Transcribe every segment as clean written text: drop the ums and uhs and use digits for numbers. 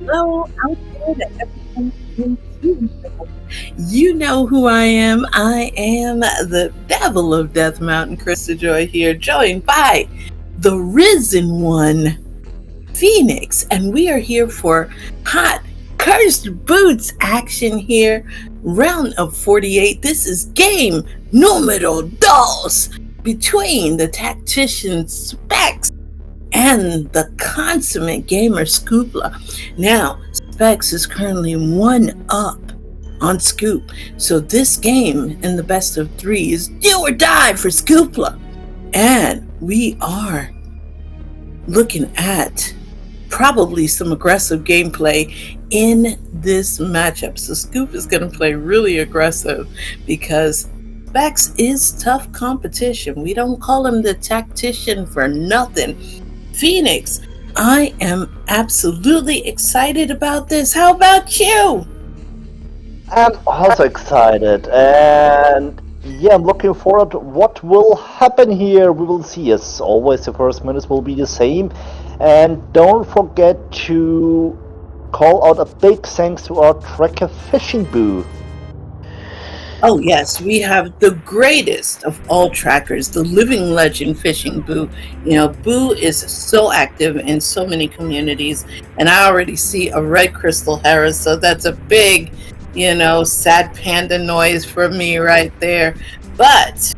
Hello out there to everyone in Cuba. You know who I am. I am the Devil of Death Mountain, Krista Joy here, joined by the Risen One, Phoenix, and we are here for hot cursed boots action here. Round of 48. This is game numero dos between the tacticians Specks and the consummate gamer Scoopla. Now, Specks is currently 1 up on Scoop, so this game in the best of 3 is do or die for Scoopla. And we are looking at probably some aggressive gameplay in this matchup. So Scoop is going to play really aggressive because Specks is tough competition. We don't call him the tactician for nothing. Phoenix, I am absolutely excited about this. How about you? I'm also excited, and yeah, I'm looking forward to what will happen here. We will see. As always, the first minutes will be the same, and don't forget to call out a big thanks to our tracker Fishing Boo. Oh, yes, we have the greatest of all trackers, the living legend Fishing Boo. You know, Boo is so active in so many communities, and I already see a red crystal Harris, so that's a big, sad panda noise for me right there. But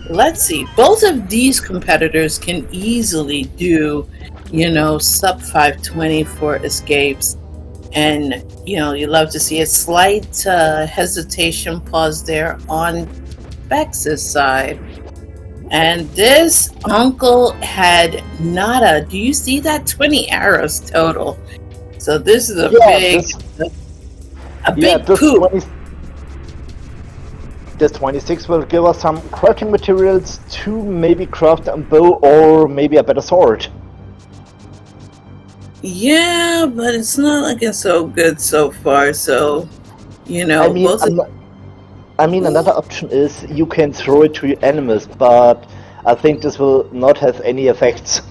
let's see, both of these competitors can easily do, sub 520 for escapes. And, you love to see a slight hesitation pause there on Specks' side. And this uncle had nada. Do you see that? 20 arrows total. So this is a big poop. This 26 will give us some crafting materials to maybe craft a bow or maybe a better sword. Yeah, but it's not looking so good so far. So, another option is you can throw it to your enemies, but I think this will not have any effects.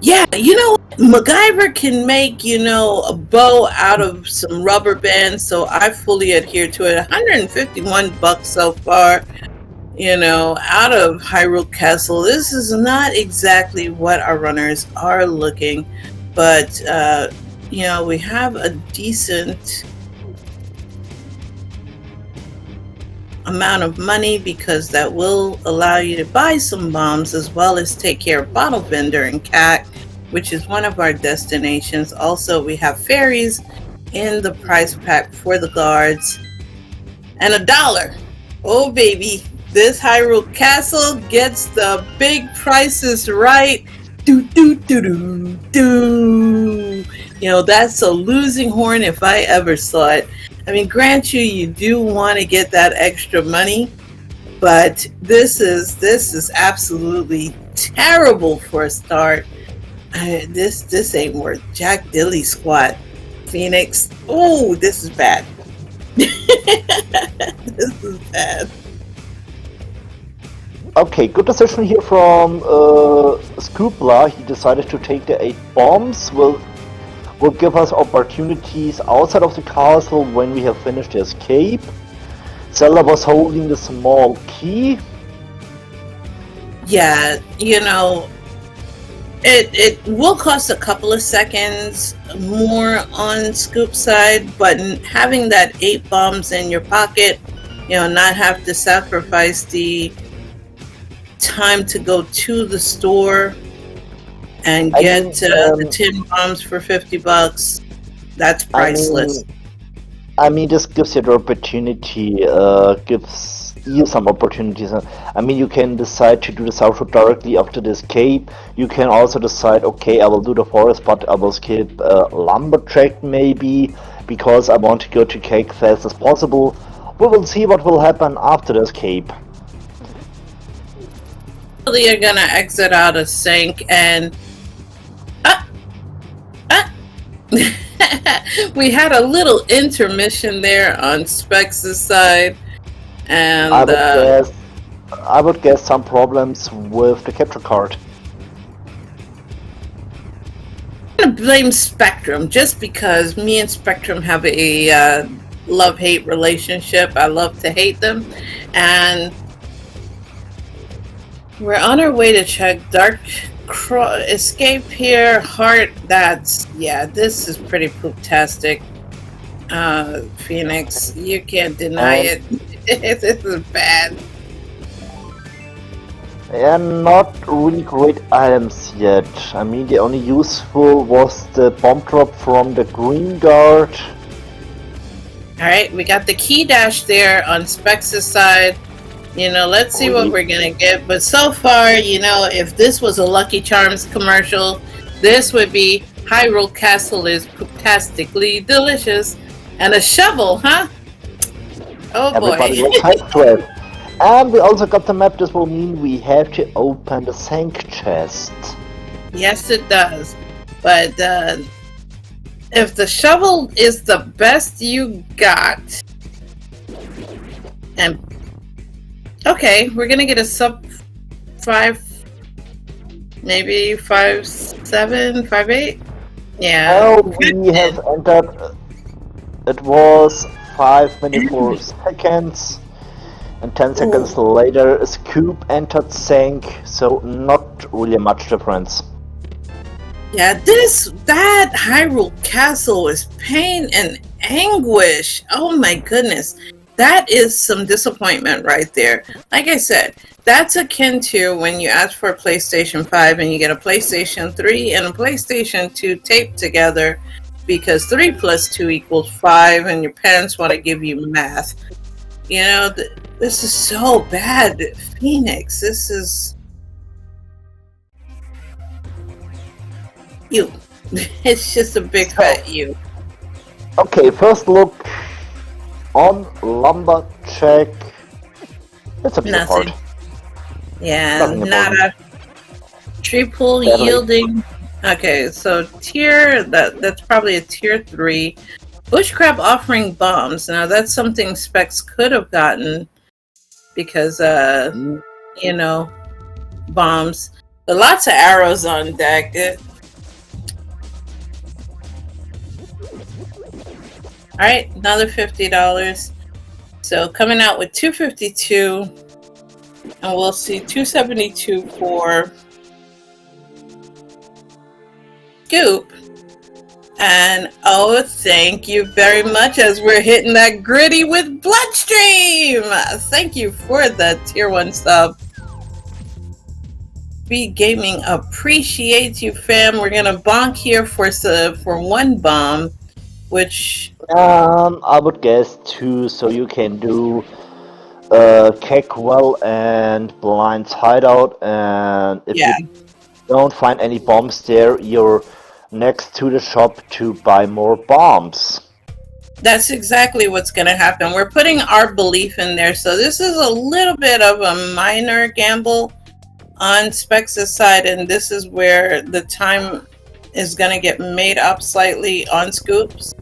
Yeah, MacGyver can make, a bow out of some rubber bands, so I fully adhere to it. $151 so far, out of Hyrule Castle. This is not exactly what our runners are looking, but, we have a decent amount of money because that will allow you to buy some bombs as well as take care of Bottle Vendor and Cat, which is one of our destinations. Also, we have fairies in the price pack for the guards and $1. Oh baby, this Hyrule Castle gets the big prices right. Do do do do do. That's a losing horn if I ever saw it. I mean, grant you do want to get that extra money, but this is absolutely terrible for a start. This ain't worth Jack Dilly squat. Phoenix. Oh, this is bad. This is bad. Okay, good decision here from Scoopla. He decided to take the 8 bombs. Will give us opportunities outside of the castle when we have finished the escape. Zelda was holding the small key. Yeah, it will cost a couple of seconds more on Scoop's side, but having that 8 bombs in your pocket, not have to sacrifice the time to go to the store and get the 10 bombs for $50. That's priceless. This gives you the opportunity, gives you some opportunities. You can decide to do the south road directly after the escape. You can also decide, okay, I will do the forest, but I will skip Lumberjack maybe, because I want to go to Cake fast as possible. We will see what will happen after the escape. You're gonna exit out of sync and we had a little intermission there on Specks' side, and I would guess some problems with the capture card. to blame Spectrum just because me and Spectrum have a love-hate relationship. I love to hate them. And we're on our way to check Dark Escape here. Heart, this is pretty poop-tastic. Phoenix, you can't deny it. This is bad. Yeah, not really great items yet. I mean, the only useful was the bomb drop from the green guard. Alright, we got the key dash there on Specks' side. Let's see what we're gonna get. But so far, if this was a Lucky Charms commercial, this would be Hyrule Castle is fantastically delicious. And a shovel, huh? Oh boy. Everybody was hyped for it. And we also got the map. This will mean we have to open the Sank chest. Yes, it does. But if the shovel is the best you got, and okay, we're gonna get a sub 5, maybe 5.7, 5.8. Yeah. Oh, we have entered. It was 5 minutes 4 seconds. And 10 seconds later, a scoop entered Sank, so not really much difference. Yeah, that Hyrule Castle is pain and anguish. Oh my goodness. That is some disappointment right there. Like I said, that's akin to when you ask for a PlayStation 5 and you get a PlayStation 3 and a PlayStation 2 taped together because 3 plus 2 equals 5 and your parents want to give you math. This is so bad, Phoenix. This is... you. It's just a big fat you. Okay, first look on lumber check. It's a bit hard. Yeah, nada. Tree pull yielding. Okay, so that's probably a tier 3. Bush crab offering bombs. Now that's something Specks could have gotten because bombs. There are lots of arrows on deck. Alright, another $50. So coming out with $252, and we'll see $272 for Scoop. And oh, thank you very much as we're hitting that gritty with Bloodstream. Thank you for the tier 1 sub. SpeedGaming appreciates you, fam. We're gonna bonk here for 1 bomb, which I would guess 2, so you can do Keckwell and Blind's hideout, and if you don't find any bombs there, you're next to the shop to buy more bombs. That's exactly what's going to happen. We're putting our belief in there, so this is a little bit of a minor gamble on Specks' side, and this is where the time is going to get made up slightly on Scoops,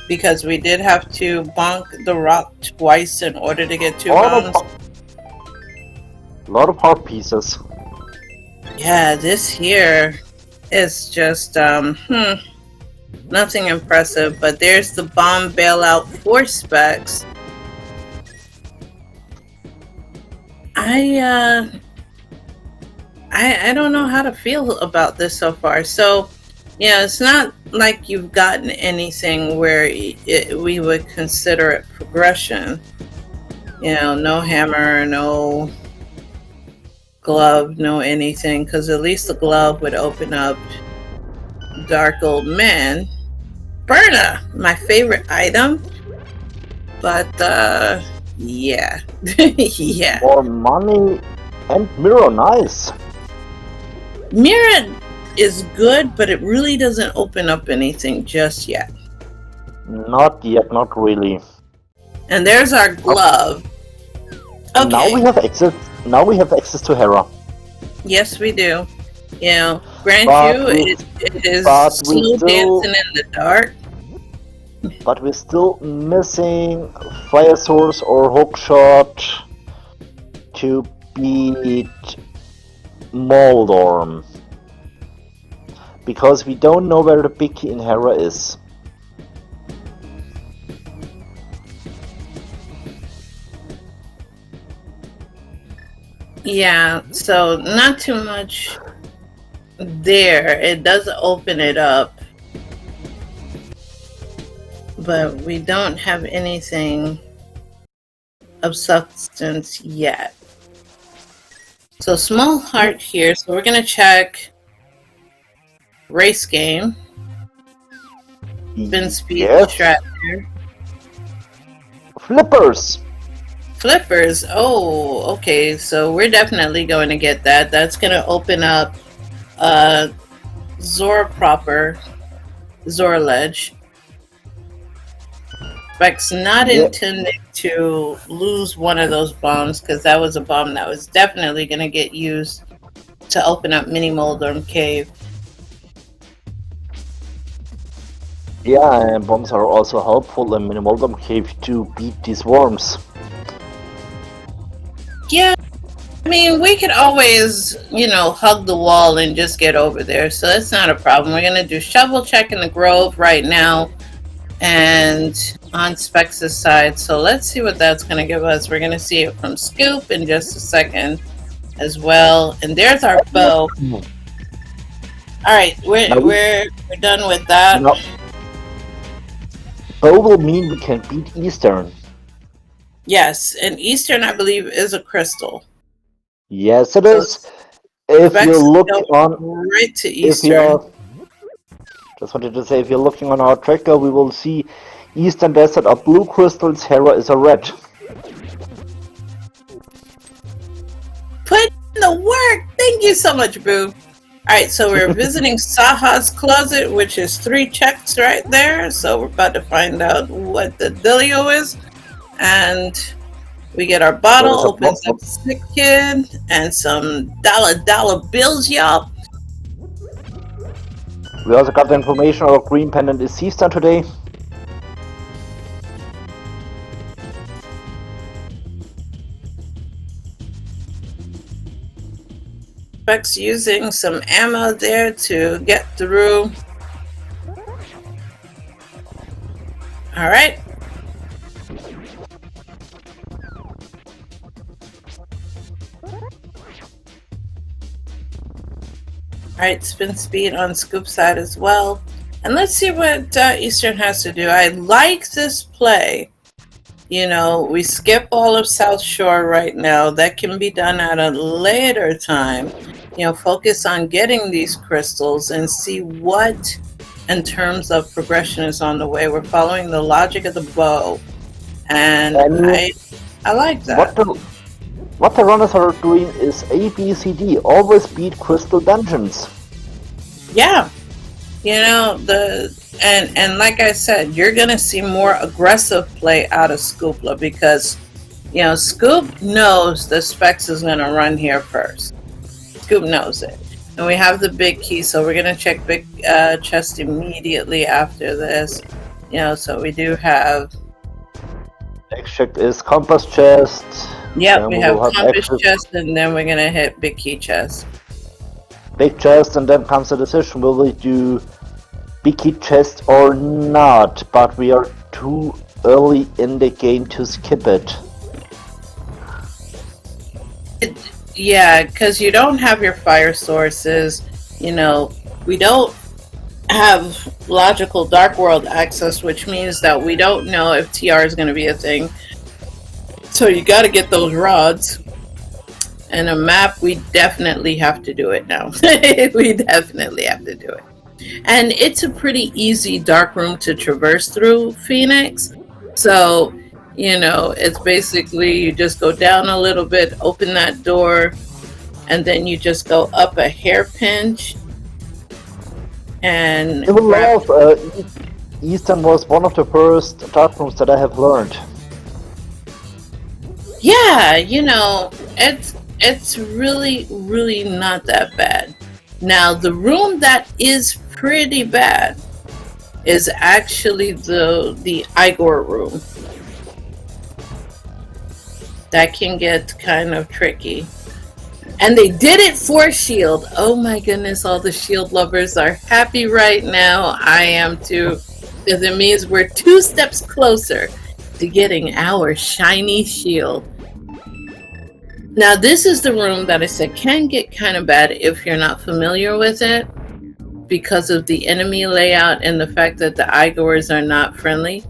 because we did have to bonk the rock twice in order to get 2 bombs. A lot of hard pieces. Yeah, this here is just nothing impressive, but there's the bomb bailout for Specks. I don't know how to feel about this so far. So, it's not like you've gotten anything where we would consider it progression. No hammer, no glove, no anything, because at least the glove would open up Dark Old Man. Burner, my favorite item. But yeah. Yeah. More money and mirror, nice. Mirror is good, but it really doesn't open up anything just yet. Not yet, not really. And there's our glove. Okay. Now we have access. Now we have access to Hera. Yes, we do. It is slow dancing in the dark. But we're still missing Fire Source or Hookshot to beat Moldorm. because we don't know where the big key in Hera is. Yeah, so not too much there. It does open it up, but we don't have anything of substance yet. So small heart here. So we're gonna check race game, spin speed, Yes. strat. Flippers. Flippers. Oh, okay. So we're definitely going to get that. That's going to open up Zora proper, Zora ledge. Specks not intending to lose one of those bombs, because that was a bomb that was definitely going to get used to open up Mini Moldorm Cave. Yeah, and bombs are also helpful in Mini Moldorm Cave to beat these worms. Yeah, I mean, we could always, you know, hug the wall and just get over there, so that's not a problem. We're going to do shovel check in the Grove right now and on Specks' side. So let's see what that's going to give us. We're going to see it from Scoop in just a second as well. And there's our bow. All right, we're done with that. No. Bow will mean we can beat Eastern. Yes, and Eastern, I believe, is a crystal. Yes, it is. If you look on right to Eastern. Just wanted to say, if you're looking on our tracker, we will see Eastern Desert are blue crystals, Hera is a red. Put in the work! Thank you so much, Boo. Alright, so we're visiting Saha's closet, which is 3 checks right there. So we're about to find out what the dealio is. And we get our bottle, opens up Sick Kid, and some dollar bills, y'all. We also got the information our green pendant is Eastern today. Specks using some ammo there to get through. Alright. Alright, spin speed on Scoop side as well. And let's see what Eastern has to do. I like this play. You know, we skip all of South Shore right now. That can be done at a later time. You know, focus on getting these crystals and see what, in terms of progression, is on the way. We're following the logic of the bow. And I like that. What the runners are doing is A, B, C, D. Always beat crystal dungeons. Yeah. You know, and like I said, you're gonna see more aggressive play out of Scoopla, because, you know, Scoop knows the Specks is gonna run here first. Scoop knows it. And we have the big key, so we're gonna check big chest immediately after this. You know, so we do have. Next check is compass chest. Yep, we have compass chest, and then we're gonna hit big key chest. Big chest, and then comes the decision: will we do big key chest or not? But we are too early in the game to skip it. Yeah, because you don't have your fire sources. You know, we don't have logical Dark World access, which means that we don't know if TR is going to be a thing. So you got to get those rods. And a map, we definitely have to do it now. We definitely have to do it. And it's a pretty easy dark room to traverse through, Phoenix. So, you know, it's basically you just go down a little bit, open that door, and then you just go up a hair pinch. And Eastern was one of the first dark rooms that I have learned. Yeah, you know, it's really not that bad. Now, the room that is pretty bad is actually the Igor room. That can get kind of tricky. And they did it for Shield. Oh my goodness, all the Shield lovers are happy right now. I am too. Because it means we're 2 steps closer to getting our shiny Shield. Now, this is the room that I said can get kind of bad if you're not familiar with it, because of the enemy layout and the fact that the Igors are not friendly.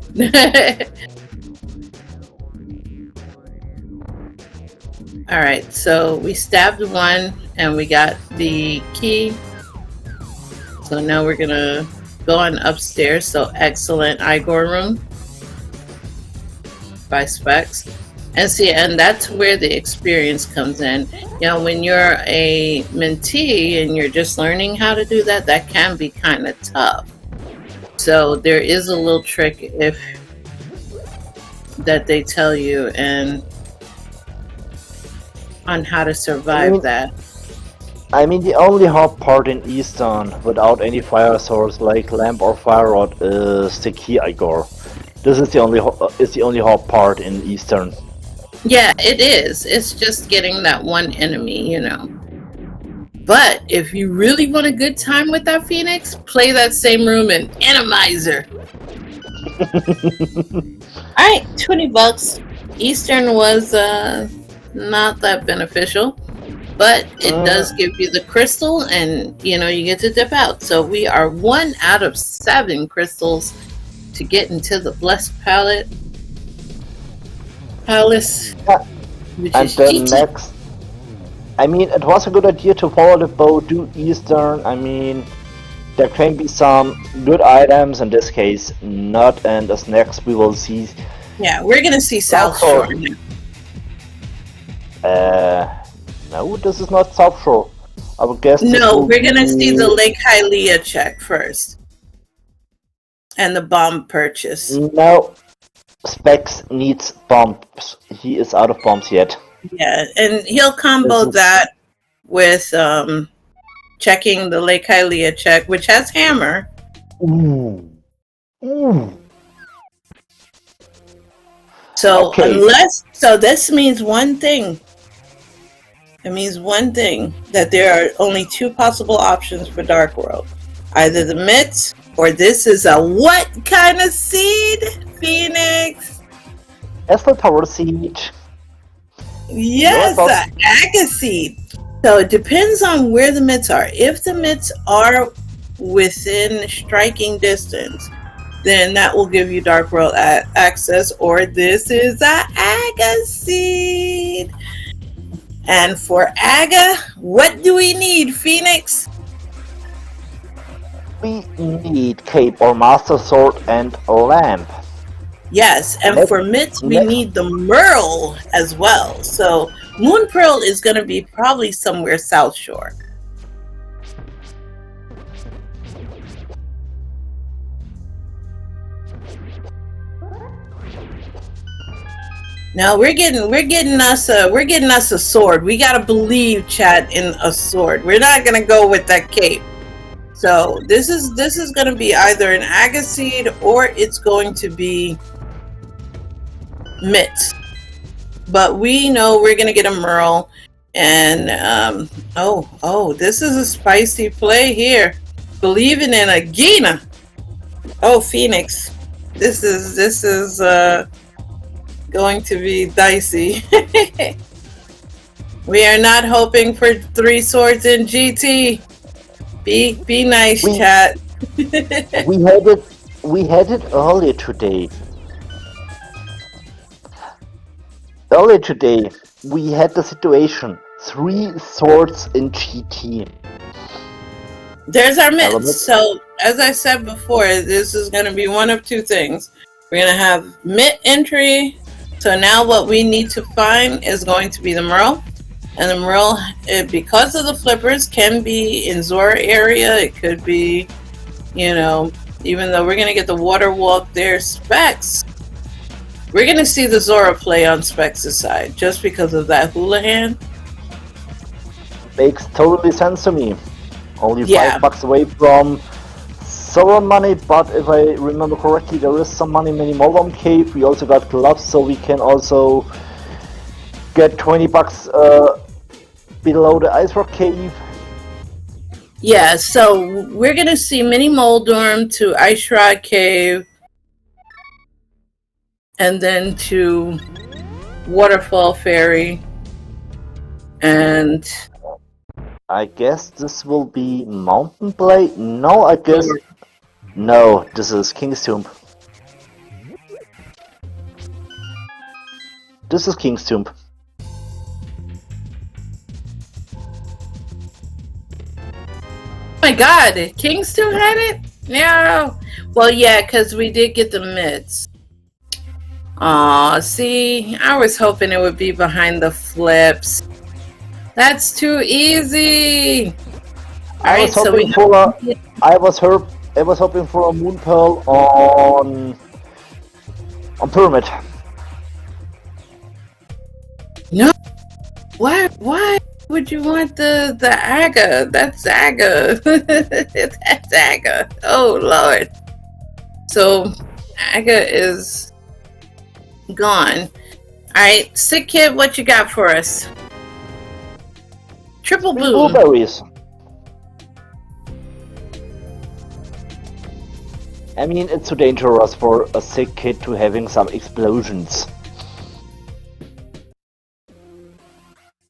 Alright, so we stabbed one and we got the key. So now we're gonna go on upstairs. So excellent Igor room by Specks. And see, and that's where the experience comes in. You know, when you're a mentee and you're just learning how to do that, that can be kind of tough. So there is a little trick if that they tell you and on how to survive that. I mean, the only hard part in Eastern without any fire source like lamp or fire rod is the key Igor. This is the only hard part in Eastern. Yeah, it is. It's just getting that one enemy, you know. But if you really want a good time with that Phoenix, play that same room in Randomizer. Alright, $20. Eastern was not that beneficial, but it does give you the crystal and, you know, you get to dip out. So we are 1 out of 7 crystals to get into the Blessed Palace. Which and is then GT. next, I mean, it was a good idea to follow the boat, do Eastern. I mean, there can be some good items, in this case not, and as next we will see. Yeah, we're gonna see South Shore. No, this is not South Shore. I would guess. No, we're gonna see the Lake Hylia check first. And the bomb purchase. No. Specks needs bombs. He is out of bombs yet. Yeah, and he'll combo that with checking the Lake Hylia check, which has hammer. Ooh. Ooh. So so this means one thing. It means one thing, that there are only 2 possible options for Dark World. Either the mitts, or this is a what kind of seed, Phoenix? That's the tower seed. Yes, an aga seed. So it depends on where the mitts are. If the mitts are within striking distance, then that will give you Dark World access, or this is an aga seed. And for aga, what do we need, Phoenix? We need cape or master sword and a lamp. Yes, and for mitts, we need the Merle as well. So Moon Pearl is going to be probably somewhere South Shore. Now we're getting us a sword. We gotta believe, chat, in a sword. We're not gonna go with that cape. So this is gonna be either an aga seed or it's going to be mitts. But we know we're gonna get a Merle, and this is a spicy play here. Believing in a Gina. Oh, Phoenix, this is going to be dicey. We are not hoping for 3 swords in GT. Be nice, chat. we had it earlier today. Earlier today, we had the situation: 3 swords in GT. There's our mitts. So, as I said before, this is going to be one of 2 things. We're going to have mitt entry. So now what we need to find is going to be the Merle. And the Merle, because of the flippers, can be in Zora area. It could be, you know, even though we're going to get the water walk there, Specks. We're going to see the Zora play on Specks' side just because of that Houlihan. Makes totally sense to me. Only $5 away from Zora money, but if I remember correctly, there is some money minimum cave. We also got gloves, so we can also get $20 below the Ice Rock Cave. Yeah, so we're gonna see Mini Moldorm to Ice Rock Cave, and then to Waterfall Ferry, and I guess this will be Mountain Blade? No, I guess... No, this is King's Tomb. This is King's Tomb. Oh my god, Kingston had it? No. Well, yeah, because we did get the mids. Aw, see, I was hoping it would be behind the flips. That's too easy. I was hoping for a Moon Pearl on Pyramid. No. Why would you want the Aga? That's Aga. That's Aga. Oh Lord. So Aga is gone. Alright, Sick Kid, what you got for us? Triple boom. Blueberries. I mean, it's too dangerous for a Sick Kid to having some explosions.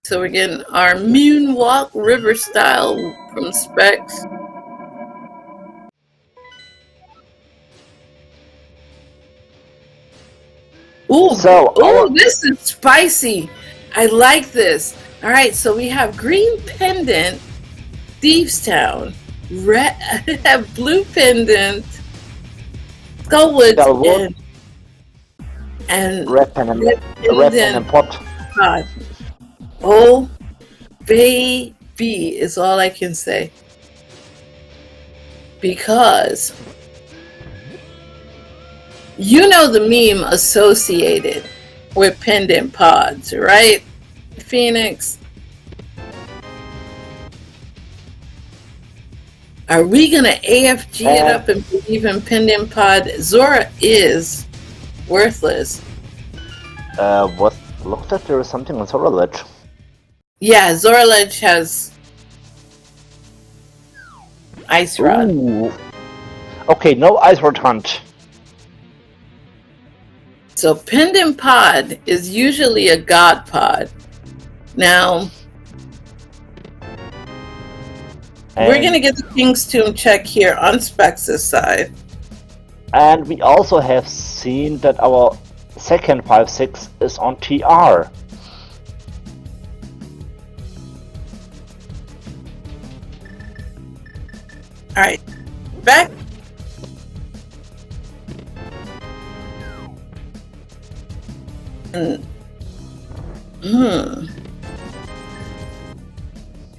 So we're getting our Moonwalk River style from Specks. Ooh, this is spicy. I like this. All right, so we have Green Pendant, Thieves Town, Blue Pendant, Skullwood, and Red Pendant Pot. God. Oh, baby is all I can say. Because you know the meme associated with pendant pods, right? Phoenix. Are we gonna AFG it up and believe in pendant pod? Zora is worthless. What? Looks like there is something on Zora Ledge. Yeah, Zora Ledge has Ice Rod. Ooh. Okay, no Ice Rod Hunt. So pendant pod is usually a god pod. Now, we're going to get the King's Tomb check here on Specks' side. And we also have seen that our second 5-6 is on TR. Alright, back.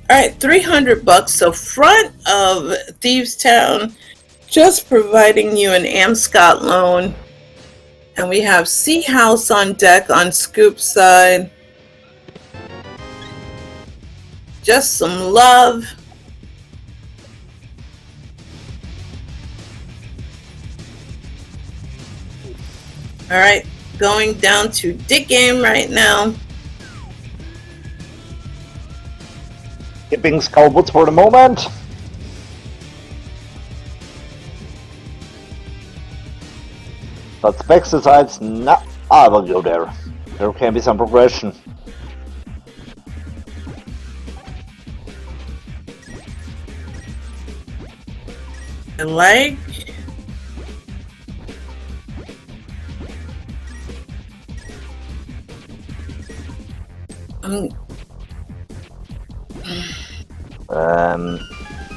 Alright, $300. So front of Thieves Town, just providing you an Amscot loan. And we have Sea House on deck on Scoop's side. Just some love. Alright, going down to Dick Game right now. Skipping Skullwoods for the moment. But Specks decides, nah, I will go there. There can be some progression. I like.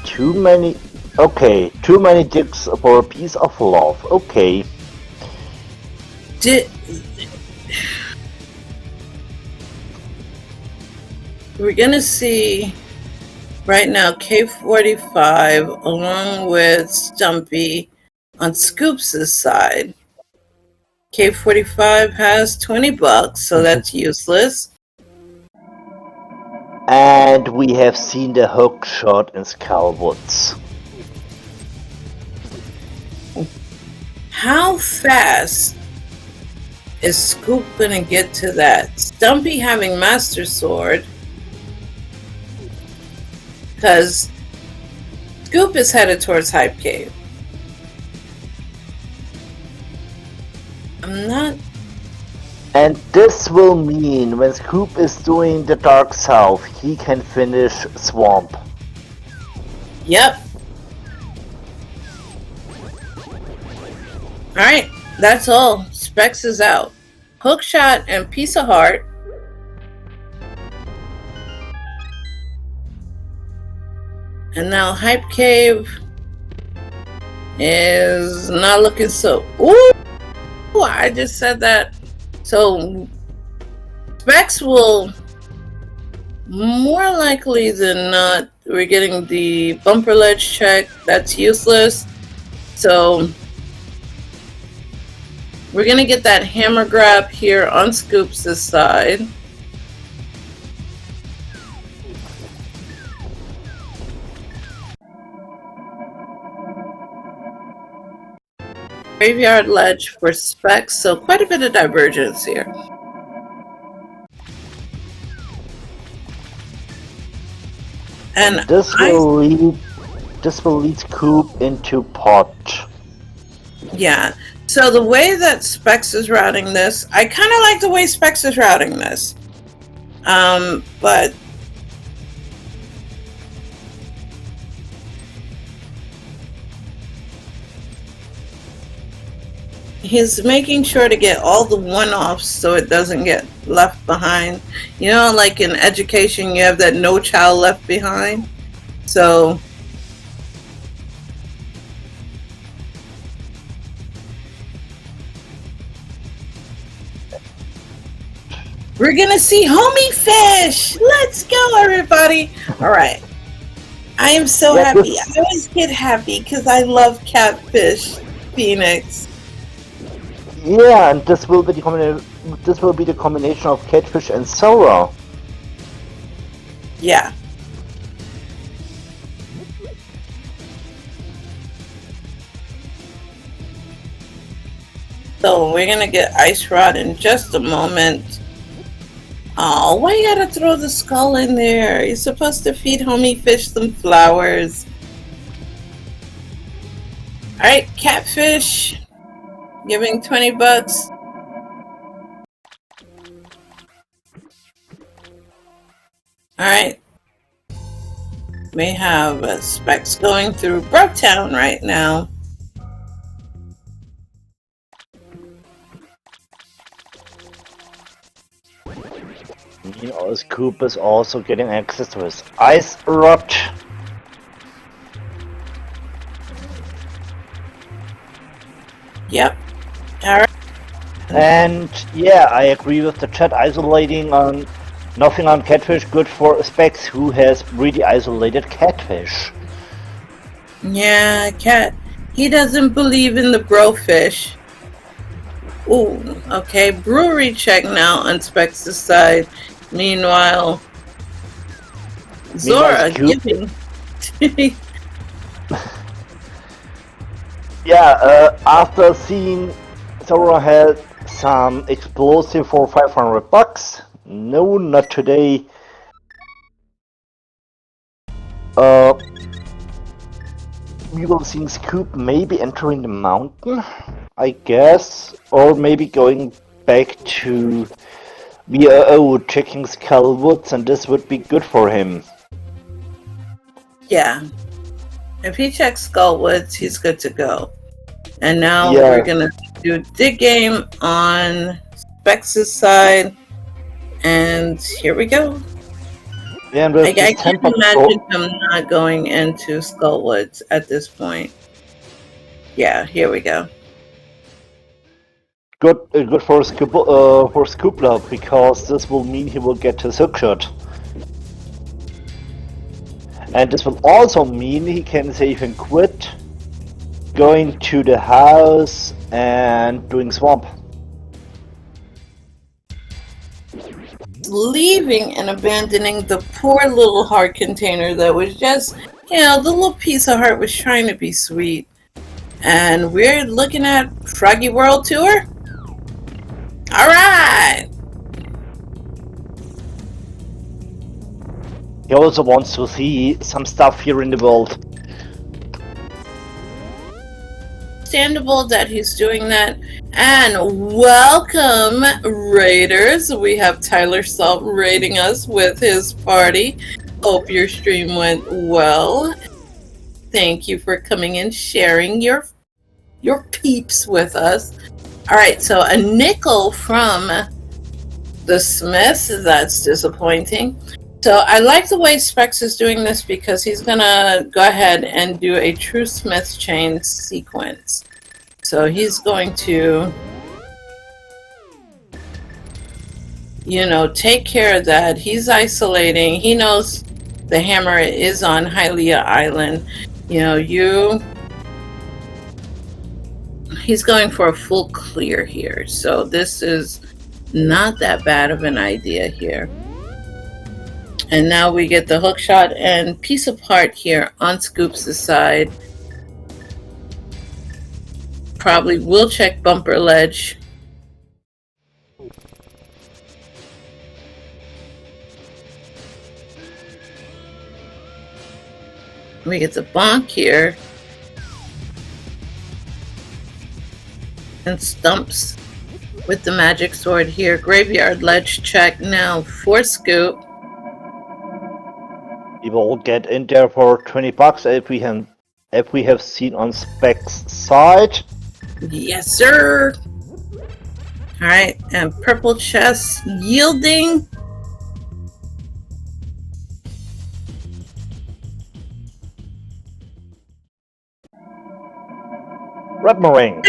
Too many. Okay, too many dicks for a piece of love. Okay. We're gonna see right now K45 along with Stumpy on Scoops' side. K45 has $20, so that's useless. And we have seen the hook shot in Skullwoods. How fast is Scoop gonna get to that? Stumpy having Master Sword. because Scoop is headed towards Hype Cave. I'm not. And this will mean when Scoop is doing the Dark South, he can finish Swamp. Yep. Alright, that's all. Specks is out. Hookshot and Piece of Heart. And now Hype Cave is not looking so. Ooh! I just said that. So Specks will more likely than not, we're getting the bumper ledge check. That's useless. So we're gonna get that hammer grab here on Scoops' side. Graveyard ledge for Specks, so quite a bit of divergence here. And this will lead Scoop into pot. Yeah. So the way that Specks is routing this, I kind of like the way Specks is routing this. But he's making sure to get all the one-offs so it doesn't get left behind. You know, like in education, you have that no child left behind. So we're gonna see homie fish. Let's go, everybody. All right. I am so happy. I always get happy because I love Catfish Phoenix. Yeah, and this will be the combination of Catfish and Sora. Yeah. So we're gonna get Ice Rod in just a moment. Oh, why you gotta throw the skull in there? You're supposed to feed homie fish some flowers. Alright, Catfish. Giving $20. Alright. We have Specks going through Brooktown right now. Meanwhile, Scoop is also getting access to his Ice Rod. Yep. Alright. And yeah, I agree with the chat, isolating on nothing on Catfish, good for Specks, who has really isolated Catfish. Yeah, Cat. He doesn't believe in the Brofish. Ooh, okay. Brewery check now on Specks' side. Meanwhile, Zora giving. Yeah, after seeing Zora had some explosive for $500. No, not today. We will see Scoop maybe entering the mountain, I guess, or maybe going back to BOO checking Skullwoods, and this would be good for him. Yeah. If he checks Skullwoods, he's good to go. And now we're gonna do Dig Game on Specks' side, and here we go. Yeah, and I can't imagine him not going into Skullwoods at this point. Yeah, here we go. Good for Scoopla, because this will mean he will get his hookshot. And this will also mean he can save and quit, going to the house and doing Swamp. Leaving and abandoning the poor little heart container that was just, you know, the little piece of heart was trying to be sweet. And we're looking at Froggy World Tour. Alright! He also wants to see some stuff here in the world. Understandable that he's doing that. And welcome, Raiders. We have Tyler Salt raiding us with his party. Hope your stream went well. Thank you for coming and sharing your peeps with us. All right, so a nickel from the Smiths. That's disappointing. So I like the way Specks is doing this because he's gonna go ahead and do a true Smith chain sequence. So he's going to, take care of that. He's isolating. He knows the hammer is on Hylia Island. He's going for a full clear here. So this is not that bad of an idea here. And now we get the hook shot and piece apart here on Scoops' side. Probably will check bumper ledge. We get the bonk here. And stumps with the magic sword here. Graveyard ledge check now for Scoop. We will get in there for $20 if we have seen on Specks' side. Yes, sir. All right, and purple chest yielding. Red Meringue.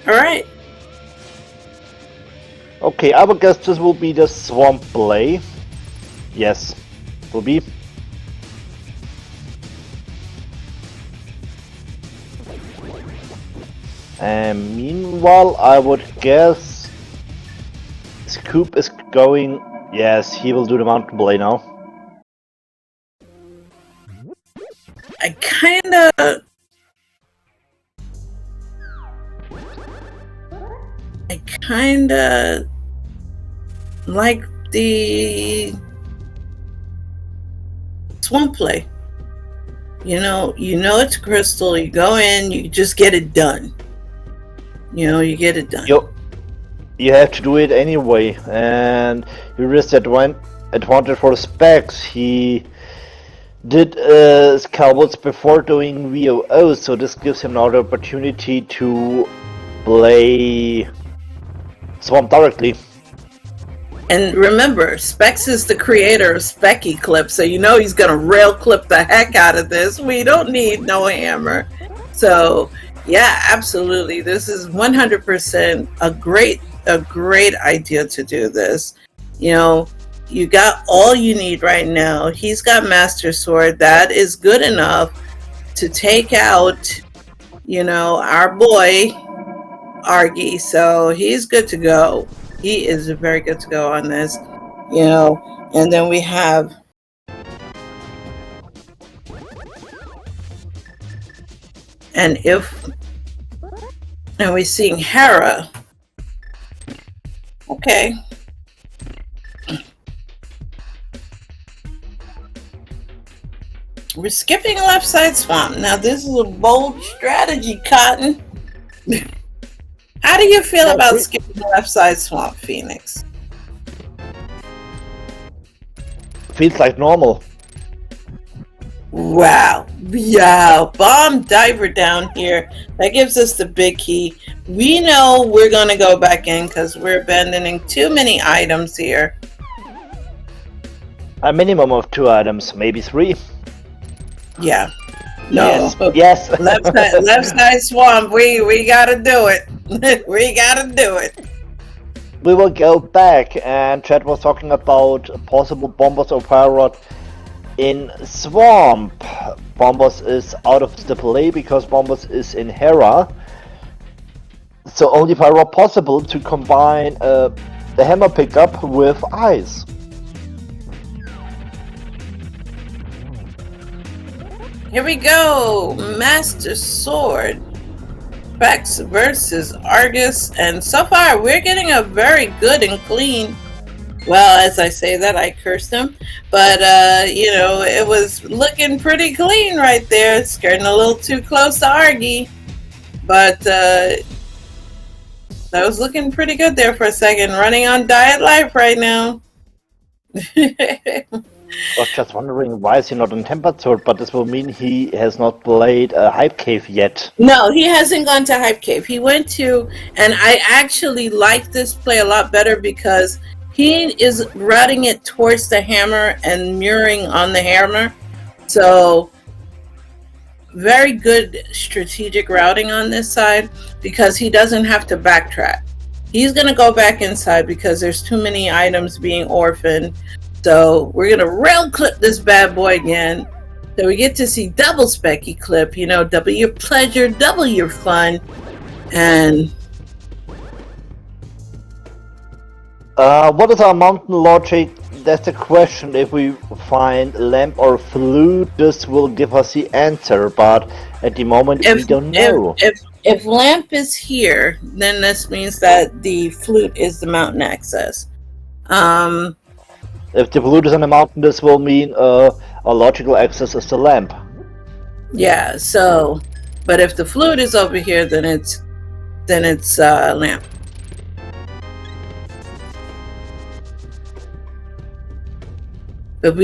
All right. Okay, I would guess this will be the swamp play. Yes, will be. And meanwhile, I would guess Scoop is going. Yes, he will do the mountain play now. I kinda like the swamp play. It's crystal. You go in, you just get it done. You get it done. You have to do it anyway, and you risk advantage for Specks. He did Scalwoods before doing VOO, so this gives him another opportunity to play Swamp directly. And remember, Specks is the creator of Specky Clip, so he's gonna rail clip the heck out of this. We don't need no hammer. So yeah, absolutely. This is 100% a great idea to do this. You got all you need right now. He's got Master Sword. That is good enough to take out, our boy Argy. So he's good to go. He is very good to go on this, and then we have and we're seeing Hera. Okay. We're skipping left side swamp. Now this is a bold strategy, Cotton. How do you feel about skipping left side swamp, Phoenix? Feels like normal. Wow. Yeah. Bomb diver down here. That gives us the big key. We know we're going to go back in because we're abandoning too many items here. A minimum of 2 items, maybe 3. Yeah. No. Yes. Left side swamp. We gotta do it. We gotta do it. We will go back, and Chad was talking about possible Bombos or Pirate in Swamp. Bombos is out of the play because Bombos is in Hera. So only Pirate possible to combine the hammer pickup with ice. Here we go. Master Sword. Specks versus Argus, and so far we're getting a very good and clean. Well, as I say that, I cursed him, but it was looking pretty clean right there. It's getting a little too close to Argy, but that was looking pretty good there for a second. Running on diet life right now. I was just wondering why is he not in Tempered Sword, but this will mean he has not played Hype Cave yet. No, he hasn't gone to Hype Cave. He went to, and I actually like this play a lot better because he is routing it towards the hammer and mirroring on the hammer. So very good strategic routing on this side because he doesn't have to backtrack. He's going to go back inside because there's too many items being orphaned. So we're going to rail clip this bad boy again. So we get to see double Specky clip, double your pleasure, double your fun. And what is our mountain logic? That's the question. If we find lamp or flute, this will give us the answer. But at the moment, we don't know. If lamp is here, then this means that the flute is the mountain access. If the flute is on the mountain, this will mean a logical access is the lamp. Yeah. So, but if the flute is over here, then it's lamp. But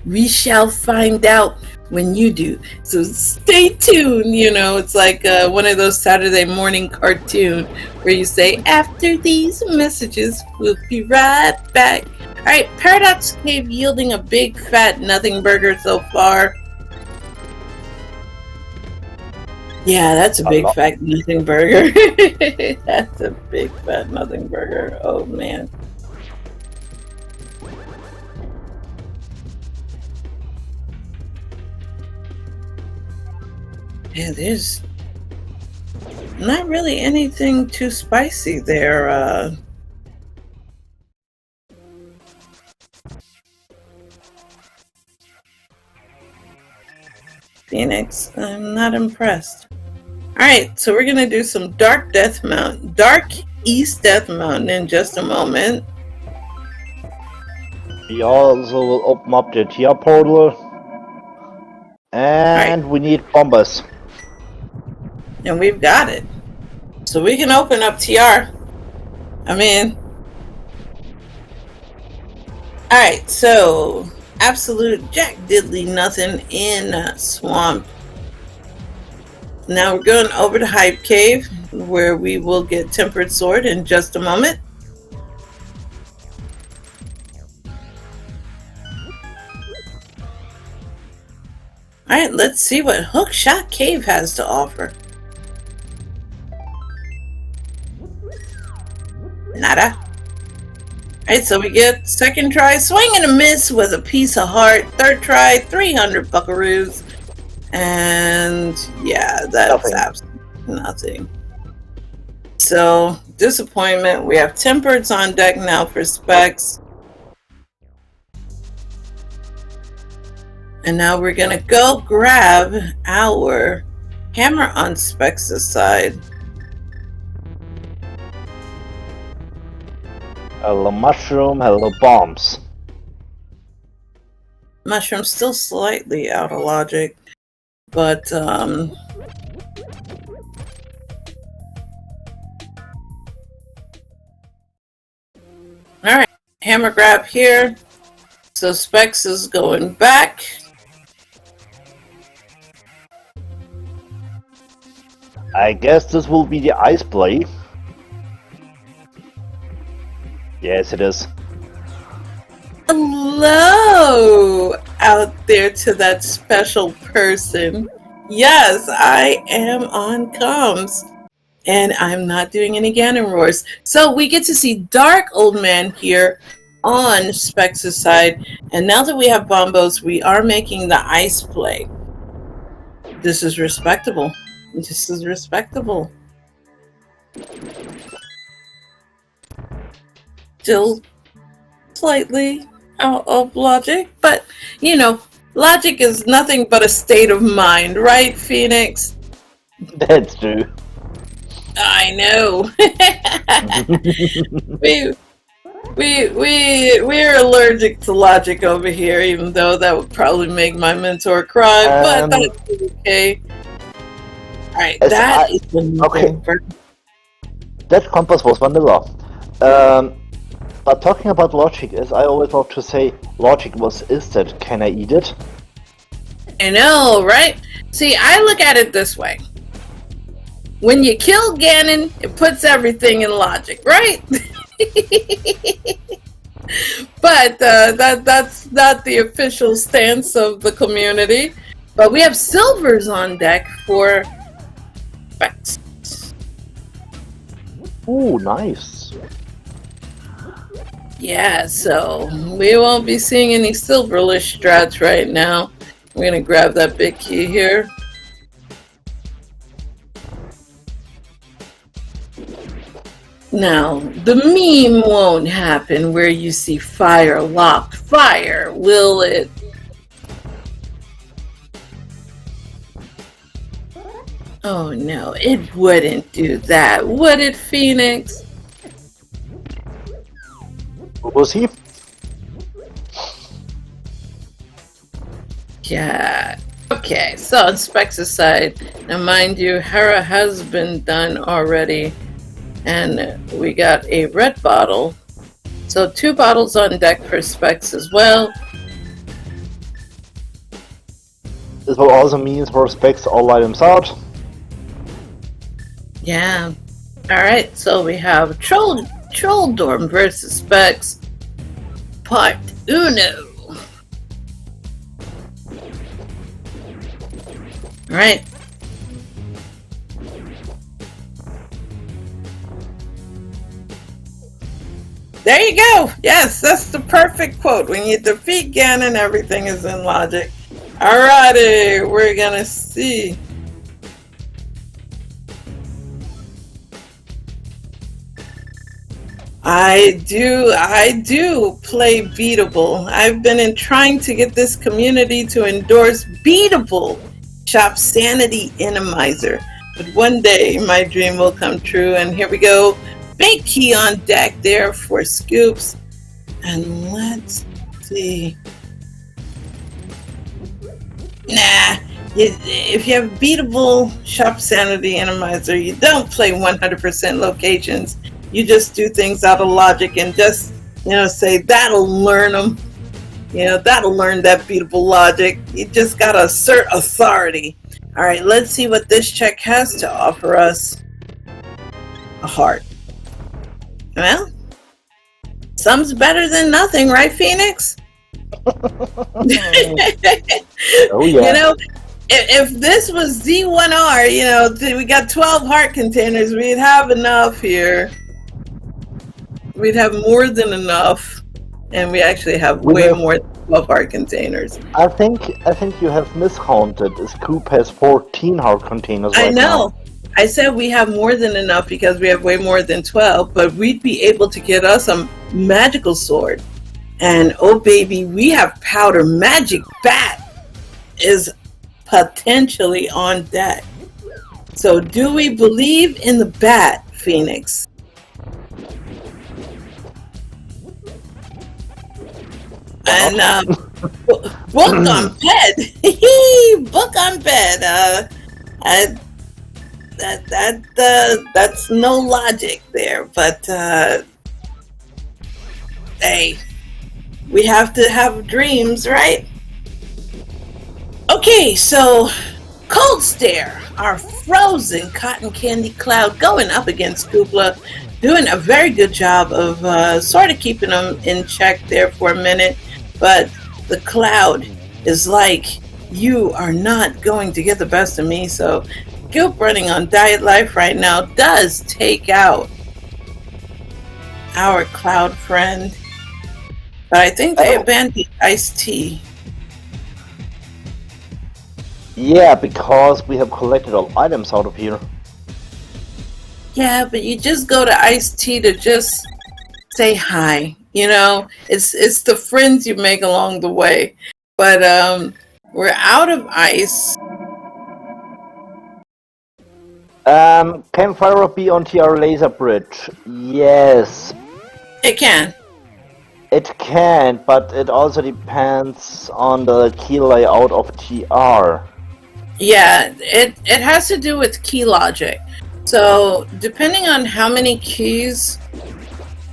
we shall find out when you do. So stay tuned. It's like one of those Saturday morning cartoon where you say, after these messages, we'll be right back. All right, Paradox Cave yielding a big fat nothing burger so far. Yeah, that's a big fat nothing burger. That's a big fat nothing burger. Oh man. Yeah, there's not really anything too spicy there. Phoenix, I'm not impressed. Alright, so we're going to do some Dark East Death Mountain in just a moment. We also will open up the TR portal. And we need bombers. And we've got it. So we can open up TR. Alright, so absolute jack diddly nothing in Swamp. Now we're going over to Hype Cave, where we will get Tempered Sword in just a moment. Alright, let's see what Hookshot Cave has to offer. Nada. Alright, so we get second try, swing and a miss with a piece of heart. Third try, 300 buckaroos. And yeah, that's absolutely nothing. So, disappointment. We have Tempereds on deck now for Specks. And now we're going to go grab our hammer on Specks' side. Hello mushroom, hello bombs. Mushroom's still slightly out of logic, but alright, hammer grab here. So Specks is going back. I guess this will be the ice play. Yes, it is. Hello out there to that special person. Yes, I am on comms. And I'm not doing any Ganon roars. So we get to see Dark Old Man here on Specks' side. And now that we have bombos, we are making the ice play. This is respectable. This is respectable. Still slightly out of logic, but logic is nothing but a state of mind, right, Phoenix? That's true. I know. we we're allergic to logic over here, even though that would probably make my mentor cry, but And that's okay. Alright, as that I is the okay, moving version. that compass was vanilla. But talking about logic, as I always love to say, logic was is that can I eat it? I know, right? See, I look at it this way. When you kill Ganon, it puts everything in logic, right? But that's not the official stance of the community. But we have silvers on deck for Specks. Ooh, nice. Yeah, so we won't be seeing any silverlish strats right now. I'm gonna grab that big key here. Now, the meme won't happen where you see fire locked fire, will it? Oh no, it wouldn't do that, would it, Phoenix? Was he? Yeah. Okay, so on Specks' side, now mind you, Hera has been done already, and we got a red bottle. So 2 bottles on deck for Specks as well. This will also means for Specks all items out. Yeah. Alright, so we have Troll Dorm versus Specks, part uno. Alright. There you go. Yes, that's the perfect quote. When you defeat Ganon, everything is in logic. Alrighty, we're gonna see. I do play Beatable. I've been trying to get this community to endorse Beatable Shop Sanity Randomizer. But one day my dream will come true, and here we go. Big key on deck there for scoops. And let's see. Nah, if you have Beatable Shop Sanity Randomizer, you don't play 100% locations. You just do things out of logic and just, say that'll learn them. That'll learn that beatable logic. You just gotta assert authority. All right, let's see what this check has to offer us. A heart. Well, some's better than nothing, right, Phoenix? Oh yeah. If this was Z1R, we got 12 heart containers, we'd have enough here. We'd have more than enough, and we actually have way more than 12 heart containers. I think you have miscounted. Scoop has 14 heart containers right now. I know. I said we have more than enough because we have way more than 12, but we'd be able to get us a magical sword. And oh baby, we have powder. Magic bat is potentially on deck. So do we believe in the bat, Phoenix? And book on bed. Book on bed. That's no logic there, but hey, we have to have dreams, right? Okay, so Cold Stare, our frozen cotton candy cloud, going up against Koopla, doing a very good job of sort of keeping them in check there for a minute, but the cloud is like, you are not going to get the best of me. So Goop, running on Diet Life right now, does take out our cloud friend, but I think they abandoned Iced Tea. Yeah, because we have collected all items out of here. Yeah, but you just go to Iced Tea to just say hi. It's the friends you make along the way. But we're out of ice. Can fire be on TR laser bridge? Yes, It can. it can, but it also depends on the key layout of TR. Yeah, it has to do with key logic. So depending on how many keys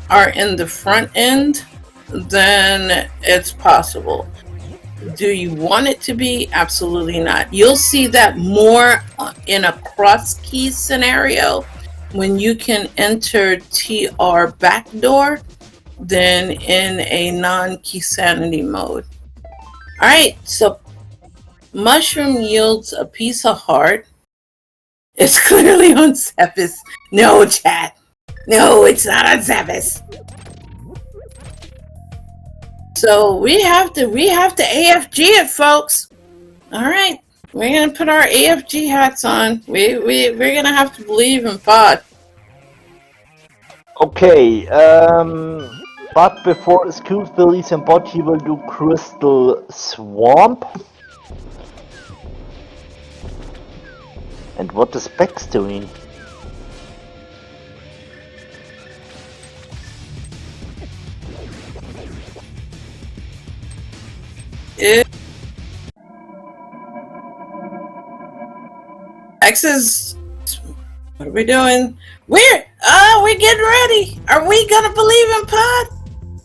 are in the front end, then it's possible. Do you want it to be? Absolutely not. You'll see that more in a cross key scenario when you can enter TR backdoor than in a non-key sanity mode. All right, so mushroom yields a piece of heart. It's clearly on Cephas. No, chat. No, it's not on Cephas. So we have to AFG it, folks. All right, we're gonna put our AFG hats on. We're gonna have to believe in Pod. Okay, but before Scoop Billy's and bot, he will do Crystal Swamp. And what is Specks doing? X's. What are we doing? We're getting ready. Are we gonna believe in Pod?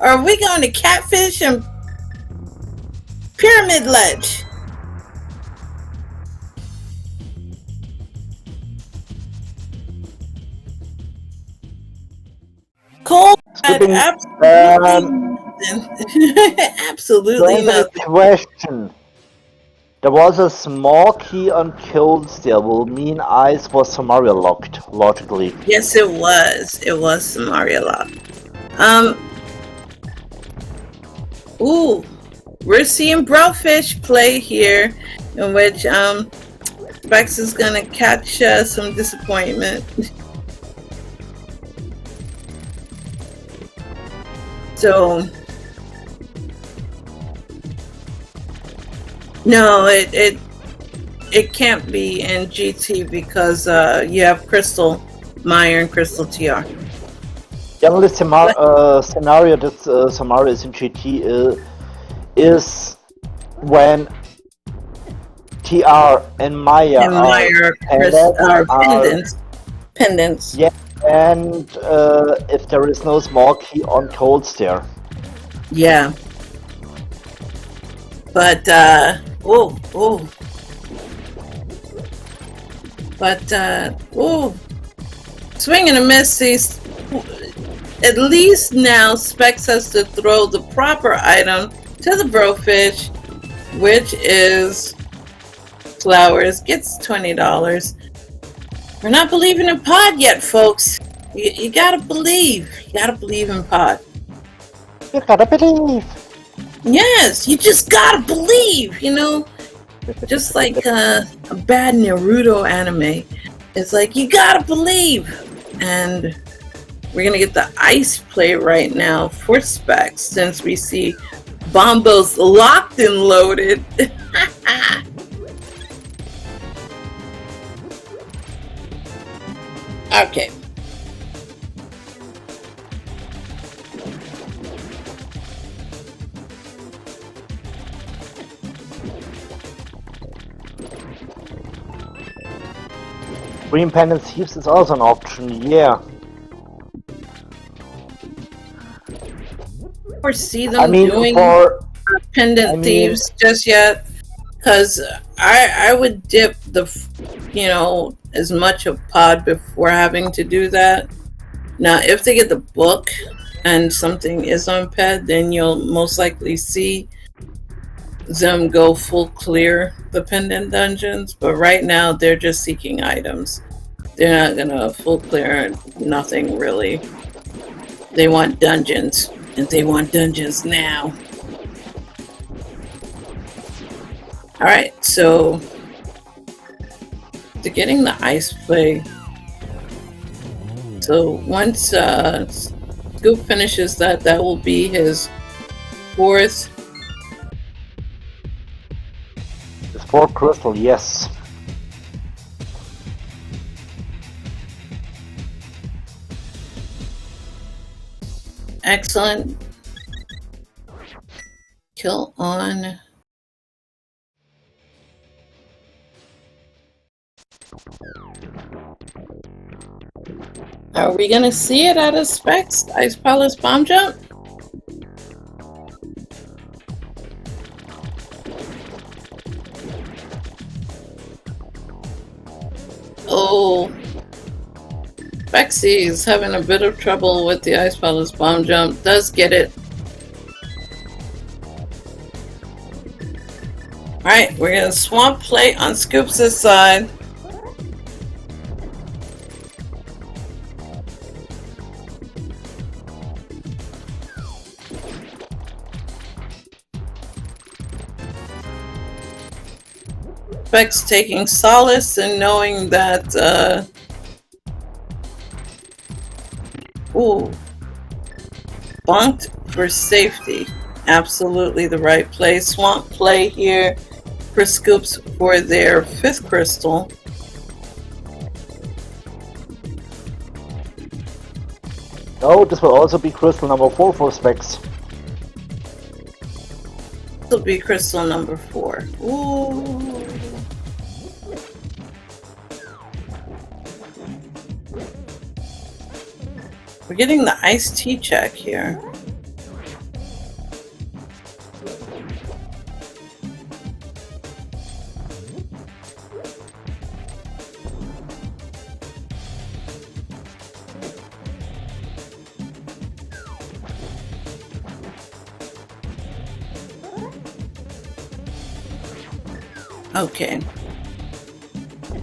Or are we going to Catfish and Pyramid Ledge? Cold. Absolutely. Absolutely nothing. Question. There was a small key on kills there, will mean Ice was Samaria locked, logically. Yes, it was. It was Samaria locked. Ooh, we're seeing Brofish play here, in which Specks is gonna catch some disappointment. So no, it can't be in GT because you have Crystal Meyer and Crystal TR. The only scenario that Samaria is in GT is when TR and Maya are pendants. Yeah, and if there is no small key on cold stair. Yeah. But swing and a miss. At least now Specs has to throw the proper item to the Brofish, which is flowers. Gets $20. We're not believing in Pod yet, folks. You gotta believe. You gotta believe in Pod. You gotta believe. Yes, you just gotta believe, you know? Just like a bad Naruto anime. It's like, you gotta believe. And we're gonna get the ice play right now for Specs since we see Bombo's locked and loaded. Okay. Green Pendant Thieves is also an option, yeah. Foresee them doing Pendant Thieves just yet, because I would dip as much of Pod before having to do that. Now, if they get the book and something is on Ped, then you'll most likely see them go full clear the pendant dungeons, but right now they're just seeking items. They're not gonna full clear nothing really. They want dungeons, and they want dungeons now. Alright, so to getting the ice play. So once Scoop finishes that will be his fourth. His fourth crystal, yes. Excellent. Kill on. Are we gonna see it out of Specks? Ice Palace bomb jump? Oh, Spexy is having a bit of trouble with the Ice Palace bomb jump. Does get it. Alright, we're gonna swamp play on Scoops' side. Specks taking solace in knowing that, ooh, bunked for safety. Absolutely the right play. Swamp play here for Scoops for their 5th crystal. Oh, this will also be crystal number 4 for Specks. This will be crystal number 4. Ooh. We're getting the iced tea check here. Okay.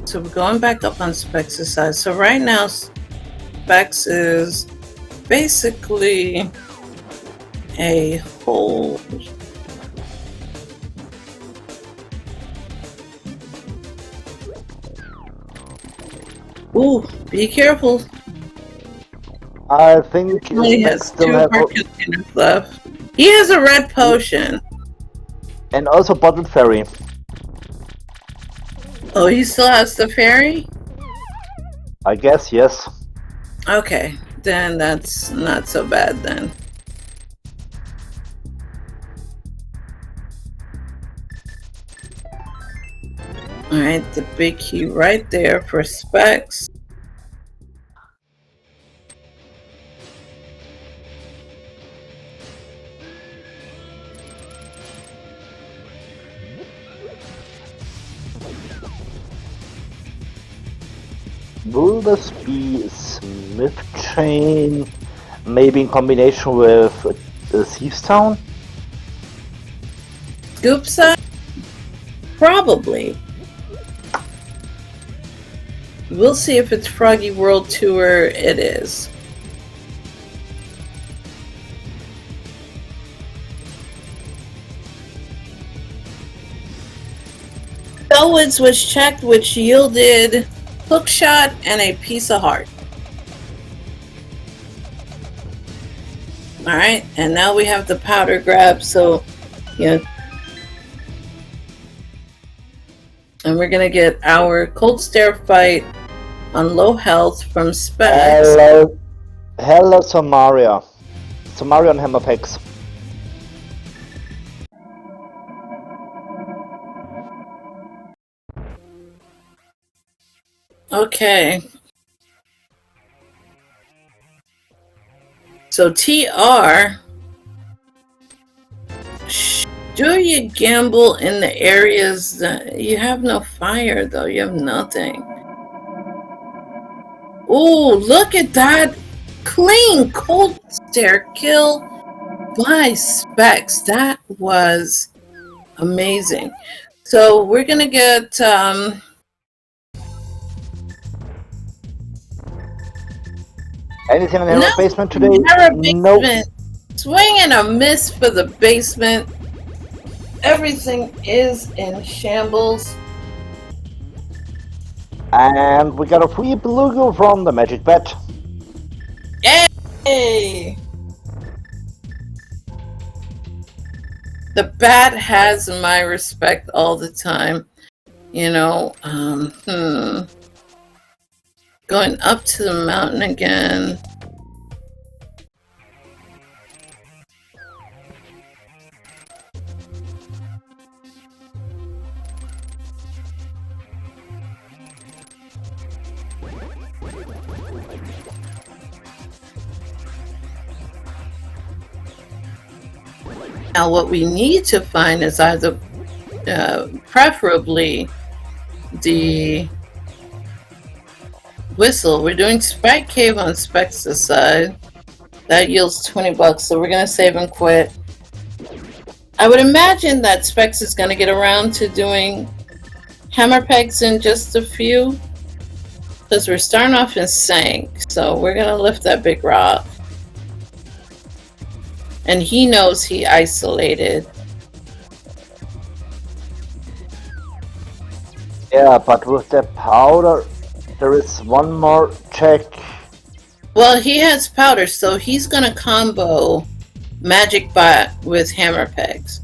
So we're going back up on Specks' side. So right now, Specks is basically a hold. Ooh, be careful. I think He only Specks has still 2 have, more containers left. He has a red potion. and also bottled fairy. Oh, he still has the fairy? I guess, yes. Okay, then that's not so bad then. Alright, the big key right there for Specks. Will this be Smith Chain? Maybe in combination with Thieves Town? Scoop side? Probably. We'll see if it's Froggy World Tour. It is. Bellwoods was checked, which yielded hookshot and a piece of heart. Alright, and now we have the powder grab, so yeah. And we're gonna get our cold stare fight on low health from Specks. Hello, Samaria. Samaria on Hammer Packs. Okay. So TR, do you gamble in the areas that you have no fire though? You have nothing. Oh, look at that clean cold stare kill by Specks. That was amazing. So we're gonna get anything in the no, basement today? No. Swing and a miss for the basement. Everything is in shambles. And we got a free beluga from the Magic Bet. Yay! The bat has my respect all the time. You know, going up to the mountain again. Now, what we need to find is either, preferably, the whistle. We're doing Spike Cave on Specks' side. That yields $20, so we're gonna save and quit. I would imagine that Specks is gonna get around to doing hammer pegs in just a few, because we're starting off in Sank, so we're gonna lift that big rock. And he knows he isolated. Yeah, but with the powder, there is one more check. Well, he has powder, so he's gonna combo Magic Bot with hammer pegs,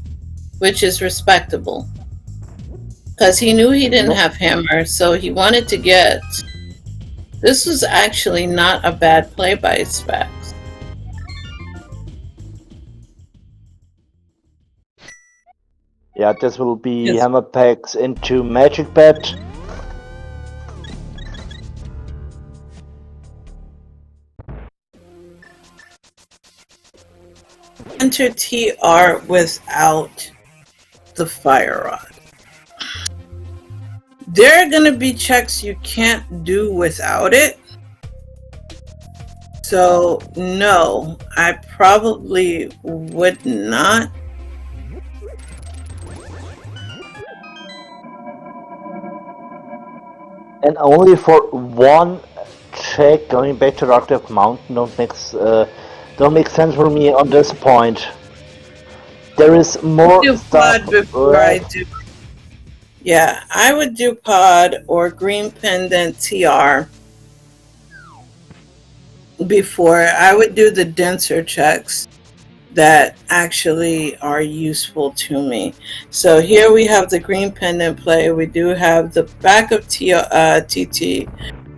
which is respectable. Because he knew he didn't have hammer, so he wanted to get... This was actually not a bad play by Specks. Yeah, this will be hammer pegs into magic bet. Enter TR without the fire rod. There are going to be checks you can't do without it. So, no, I probably would not. And only for one check going back to Rockdale Mountain don't make sense for me on this point. There is more stuff before I do. Yeah, I would do pod or green pendant TR before. I would do the denser checks that actually are useful to me. So here we have the green pendant play. We do have the back of TT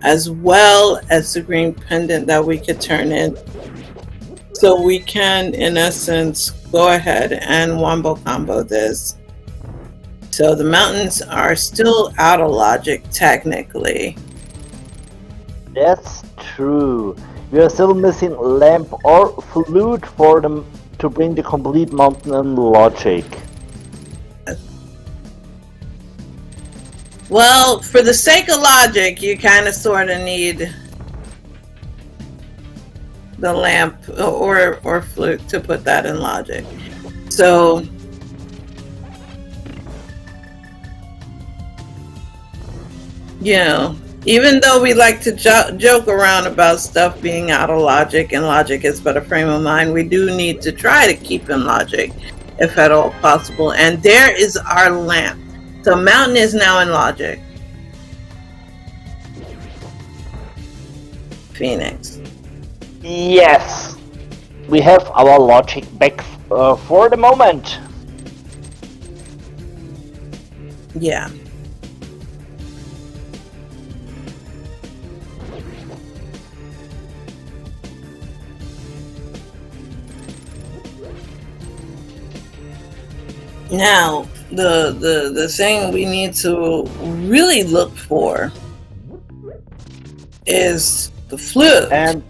as well as the green pendant that we could turn in. So we can, in essence, go ahead and wombo combo this. So the mountains are still out of logic, technically. That's true. We are still missing lamp or flute for them to bring the complete mountain in logic. Well, for the sake of logic, you kind of sort of need the lamp or flute to put that in logic. So you know, even though we like to joke around about stuff being out of logic and logic is but a frame of mind, we do need to try to keep in logic if at all possible. And there is our lamp. So mountain is now in logic. Phoenix. Yes, we have our logic back for the moment. Yeah. Now, the thing we need to really look for is the flute. And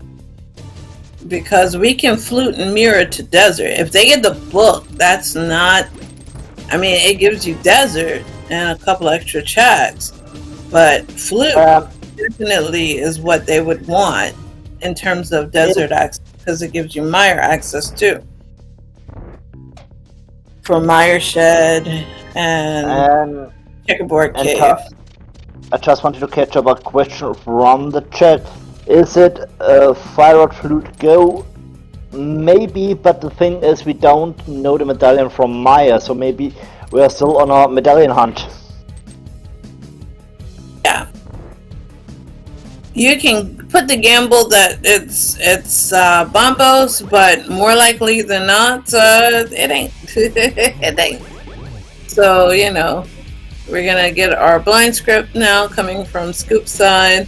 because we can flute and mirror to desert. If they get the book, that's not... I mean, it gives you desert and a couple extra checks. But flute definitely is what they would want in terms of desert access, because it gives you mire access too. For Mire Shed and Checkerboard Cave. I just wanted to catch up a question from the chat. Is it Fire Rod Flute Go? Maybe, but the thing is we don't know the medallion from Maya, so maybe we are still on our medallion hunt. Yeah. You can put the gamble that it's Bombos, but more likely than not, it ain't. It ain't. So, you know, we're gonna get our blind script now coming from Scoop side.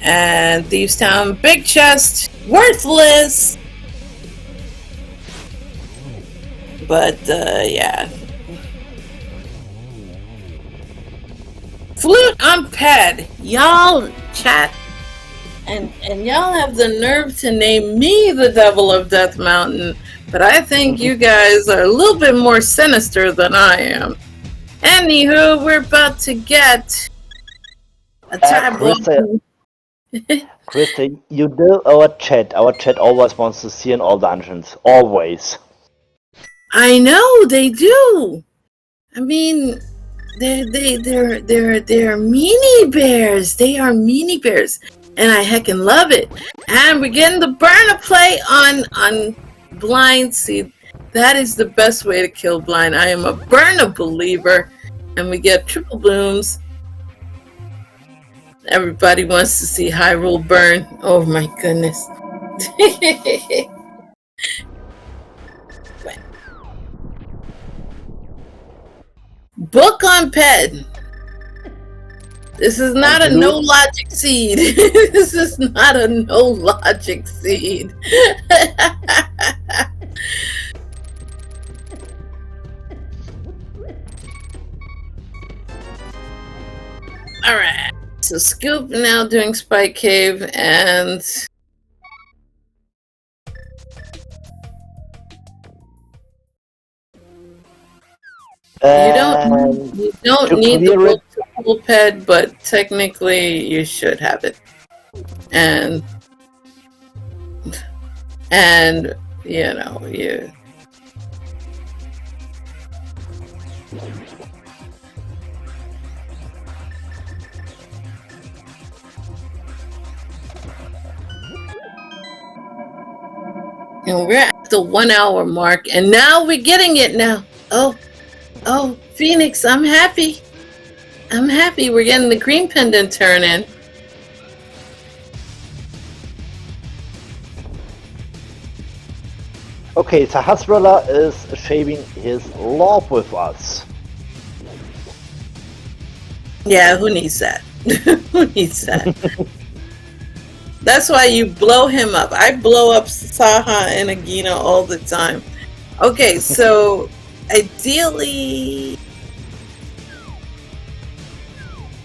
And Thieves Town, big chest, worthless. But yeah. Flute on ped, y'all chat, and y'all have the nerve to name me the Devil of Death Mountain But I think you guys are a little bit more sinister than I am. Anywho, we're about to get a tie Krista, Krista, you know our chat. Our chat always wants to see in all dungeons. Always. I know they do. I mean, they're meanie bears. They are meanie bears, and I heckin' love it. And we're getting the burner play on blind. See, that is the best way to kill blind. I am a burner believer, and we get triple blooms. Everybody wants to see Hyrule burn. Oh my goodness. Book on Ped. This is not a no logic seed. This is not a no logic seed. Alright. So Scoop now doing Spike Cave and you don't need the book to pull Ped, but technically you should have it. And you know, you and we're at the 1 hour mark, and now we're getting it now. Oh, Phoenix, I'm happy. I'm happy we're getting the green pendant turn in. Okay, so Hasrella is shaving his love with us. Yeah, who needs that? Who needs that? That's why you blow him up. I blow up Saha and Agina all the time. Okay, so ideally...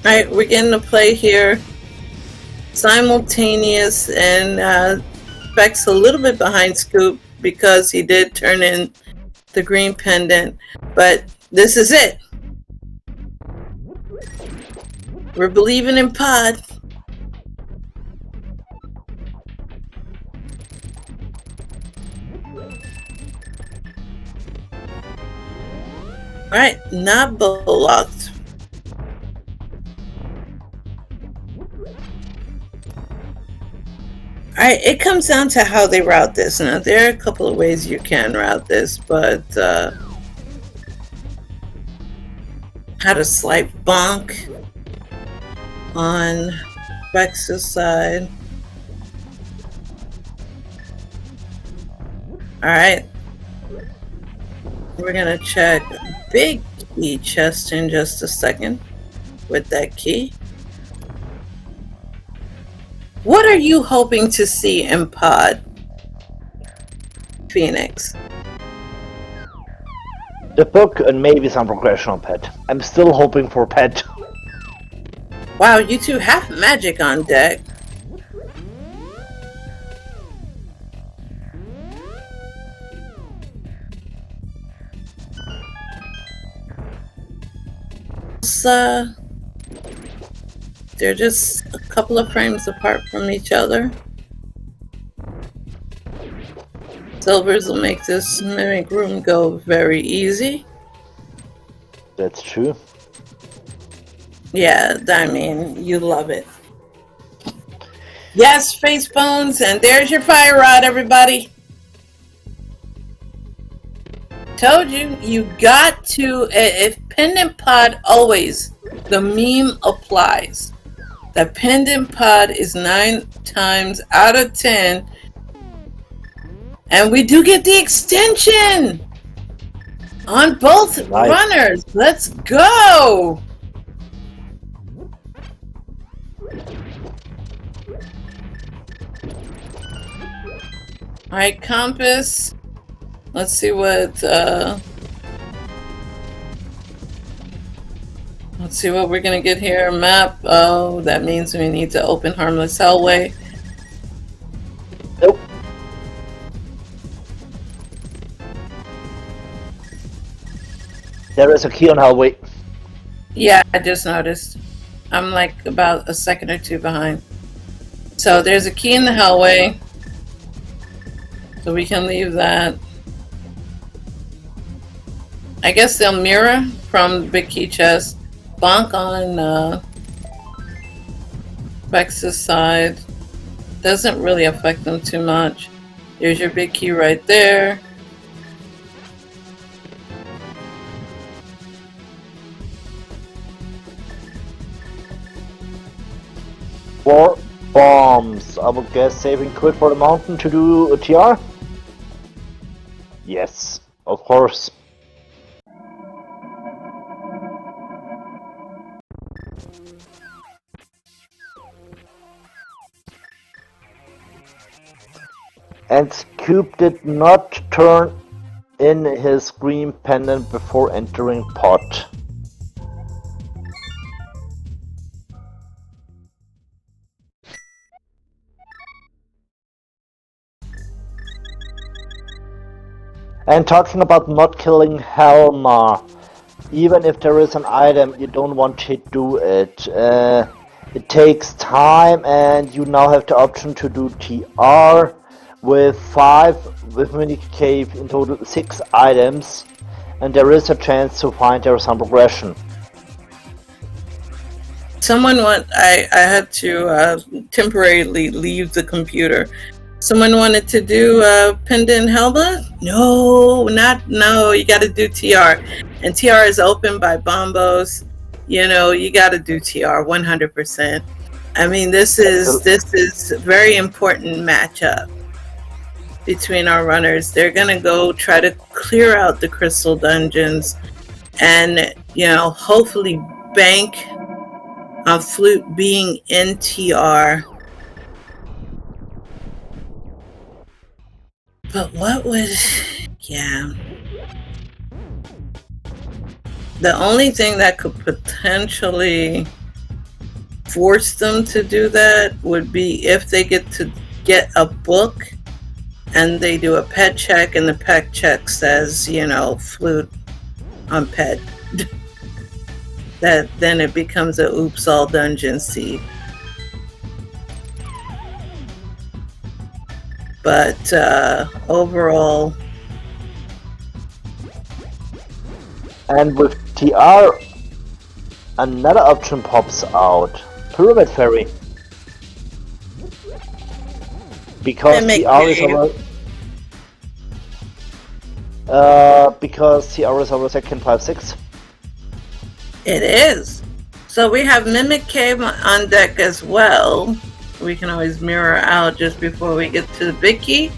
Alright, we're getting to play here. Simultaneous, and Specks a little bit behind Scoop because he did turn in the green pendant. But this is it. We're believing in Pod. Alright, not blocked. Alright, it comes down to how they route this. Now, there are a couple of ways you can route this, but how to slice bonk on Specks' side. Alright. We're gonna check big key chest in just a second with that key. What are you hoping to see in Pod, Phoenix? The book and maybe some progression on Pet. I'm still hoping for Pet. Wow, you two have magic on deck. They're just a couple of frames apart from each other. Silvers will make this mimic room go very easy. That's true. Yeah, I mean, you love it. Yes, face bones, and there's your fire rod, everybody. Told you, you got to, if pendant pod always, the meme applies. The pendant pod is 9 times out of 10. And we do get the extension on both runners. Let's go. All right, compass. Let's see what we're gonna get here. Map. Oh, that means we need to open Harmless Hellway. Nope. There is a key on hallway. Yeah, I just noticed. I'm like about a second or two behind. So there's a key in the hallway. So we can leave that. I guess they'll mirror from the big key chest. Bonk on Specks' side. Doesn't really affect them too much. There's your big key right there. Four bombs. I would guess saving quit for the mountain to do a TR? Yes, of course. And Scoop did not turn in his green pendant before entering pot. And talking about not killing Helma, even if there is an item you don't want to do it, it takes time, and you now have the option to do TR with 5, with Mini Cave in total 6 items, and there is a chance to find there some progression. I had to temporarily leave the computer. Someone wanted to do Pendant Helma? No, you got to do TR. And TR is open by Bombos. You know, you got to do TR 100%. I mean, this is a very important matchup between our runners. They're going to go try to clear out the crystal dungeons and, you know, hopefully bank on Flute being in TR. But what would... Yeah. The only thing that could potentially force them to do that would be if they get a book and they do a pet check and the pet check says, you know, Flute on pet. That then it becomes a oops all dungeon seed. But overall... And with TR, another option pops out. Pyramid Ferry. Because TR is our second 5-6. It is. So we have Mimic Cave on deck as well. We can always mirror out just before we get to the big key.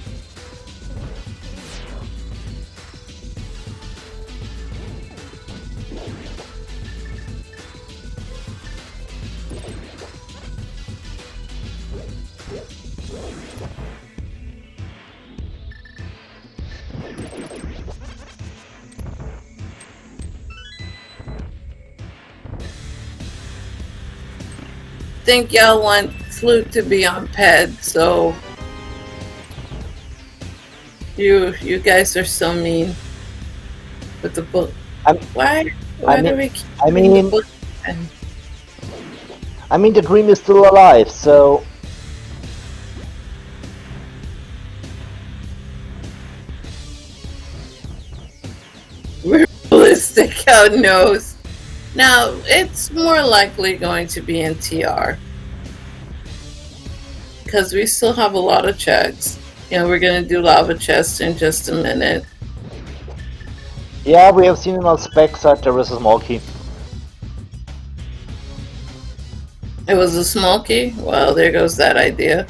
Think y'all want Flute to be on ped, so you guys are so mean with the book. Why do we keep the book? I mean, the dream is still alive, so... Realistic, how knows? Now, it's more likely going to be in TR. Because we still have a lot of checks. You know, we're going to do lava chests in just a minute. Yeah, we have seen it on Specks that there is a small key. It was a small key? Well, there goes that idea.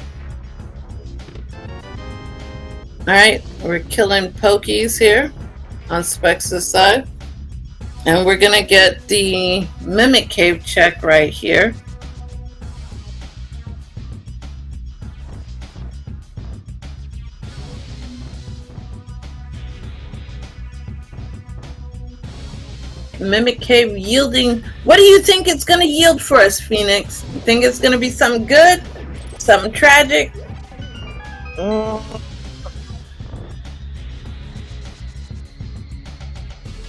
Alright, we're killing pokies here on Specks' side. And we're gonna get the Mimic Cave check right here. Mimic Cave yielding. What do you think it's gonna yield for us, Phoenix? You think it's gonna be something good? Something tragic?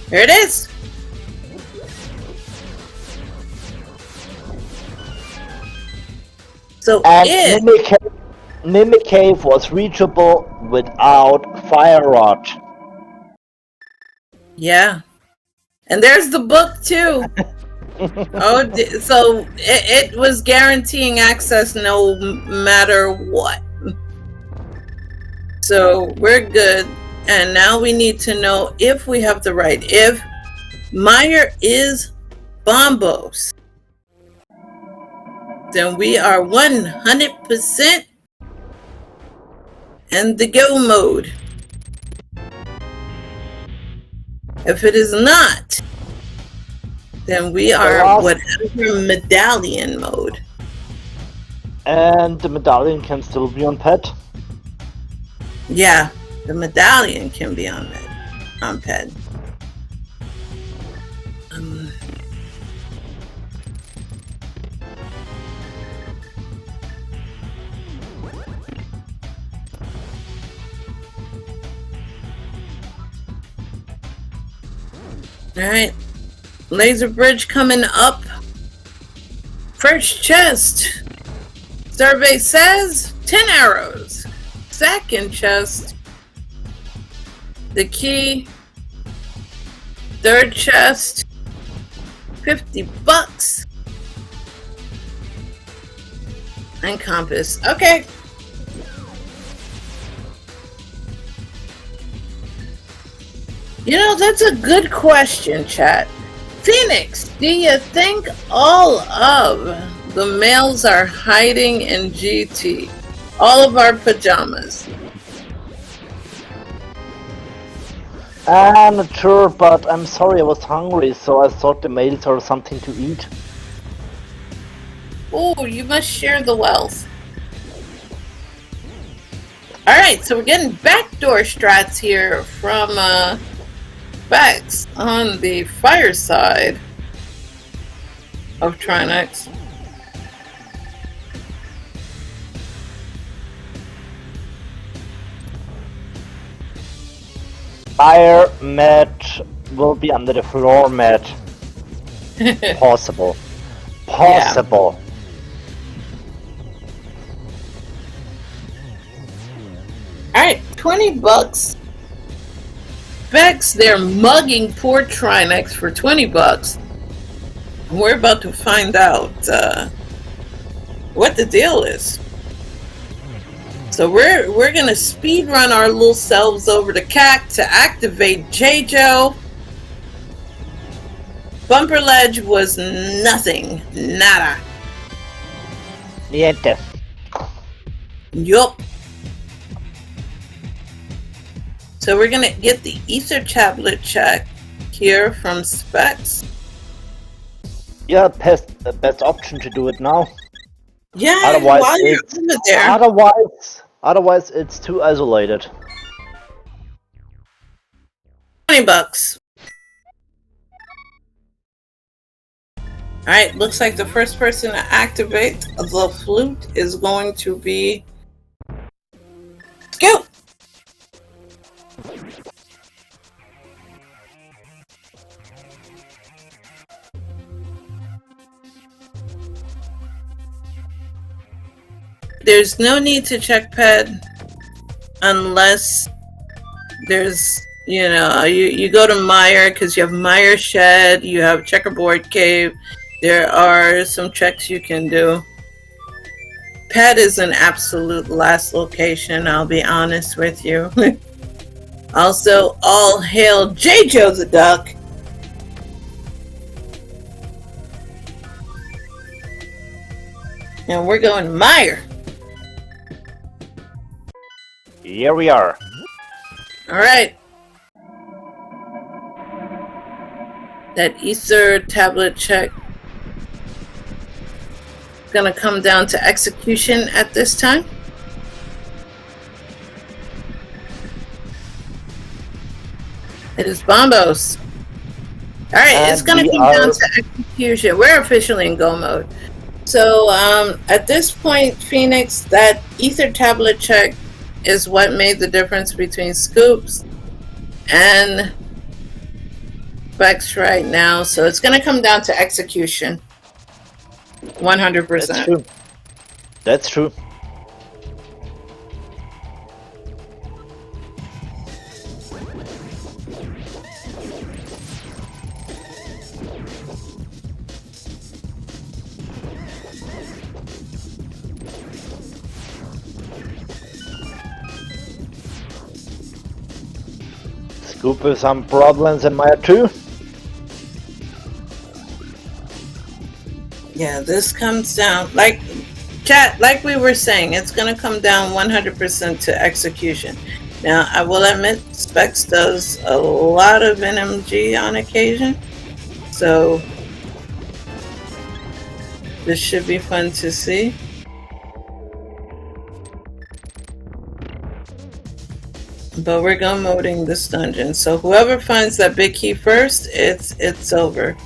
Here it is. So And if, Mimic Cave was reachable without Fire Rod. yeah. And there's the book too. Oh, so it was guaranteeing access no matter what. So we're good. And now we need to know if we have the right. If Meyer is Bombos, then we are 100% in the go mode. If it is not, then we are whatever medallion mode. And the medallion can still be on pet. Yeah, the medallion can be on pet. Alright. Laser bridge coming up. First chest. Survey says 10 arrows. Second chest. The key. Third chest. $50. And compass. Okay. You know, that's a good question, chat. Phoenix, do you think all of the males are hiding in GT? All of our pajamas? I'm not sure, but I'm sorry, I was hungry, so I thought the males are something to eat. Oh, you must share the wealth. Alright, so we're getting backdoor strats here from Specks on the fire side of Trinex. Fire mat will be under the floor mat. Possible. Possible. Yeah. Alright, $20. Specks, they're mugging poor Trinex for $20. We're about to find out what the deal is. So we're gonna speed run our little selves over to CAC to activate JJo. Bumper ledge was nothing, nada. Niente. Yup. So we're gonna get the ether tablet check here from Specks. Yeah, best option to do it now. Yeah, Otherwise, while you're over there. Otherwise, it's too isolated. $20. Alright, looks like the first person to activate the flute is going to be Scoop. There's no need to check pet unless there's, you know, you go to Meyer because you have Meyer Shed, you have Checkerboard Cave. There are some checks you can do. Pet is an absolute last location, I'll be honest with you. Also, all hail JJo the Duck. And we're going to Meyer. Here we are. Alright. That ether tablet check is gonna come down to execution at this time. It is Bombos. Alright, it's gonna come down to execution. We're officially in go mode. So at this point, Phoenix, that ether tablet check is what made the difference between Scoops and Specks right now. So it's going to come down to execution. 100%. That's true. Scoop with some problems in Maya too. Yeah, this comes down, like chat, like we were saying, it's going to come down 100% to execution. Now, I will admit, Specks does a lot of NMG on occasion, so this should be fun to see. But we're go moding this dungeon, so whoever finds that big key first, it's over.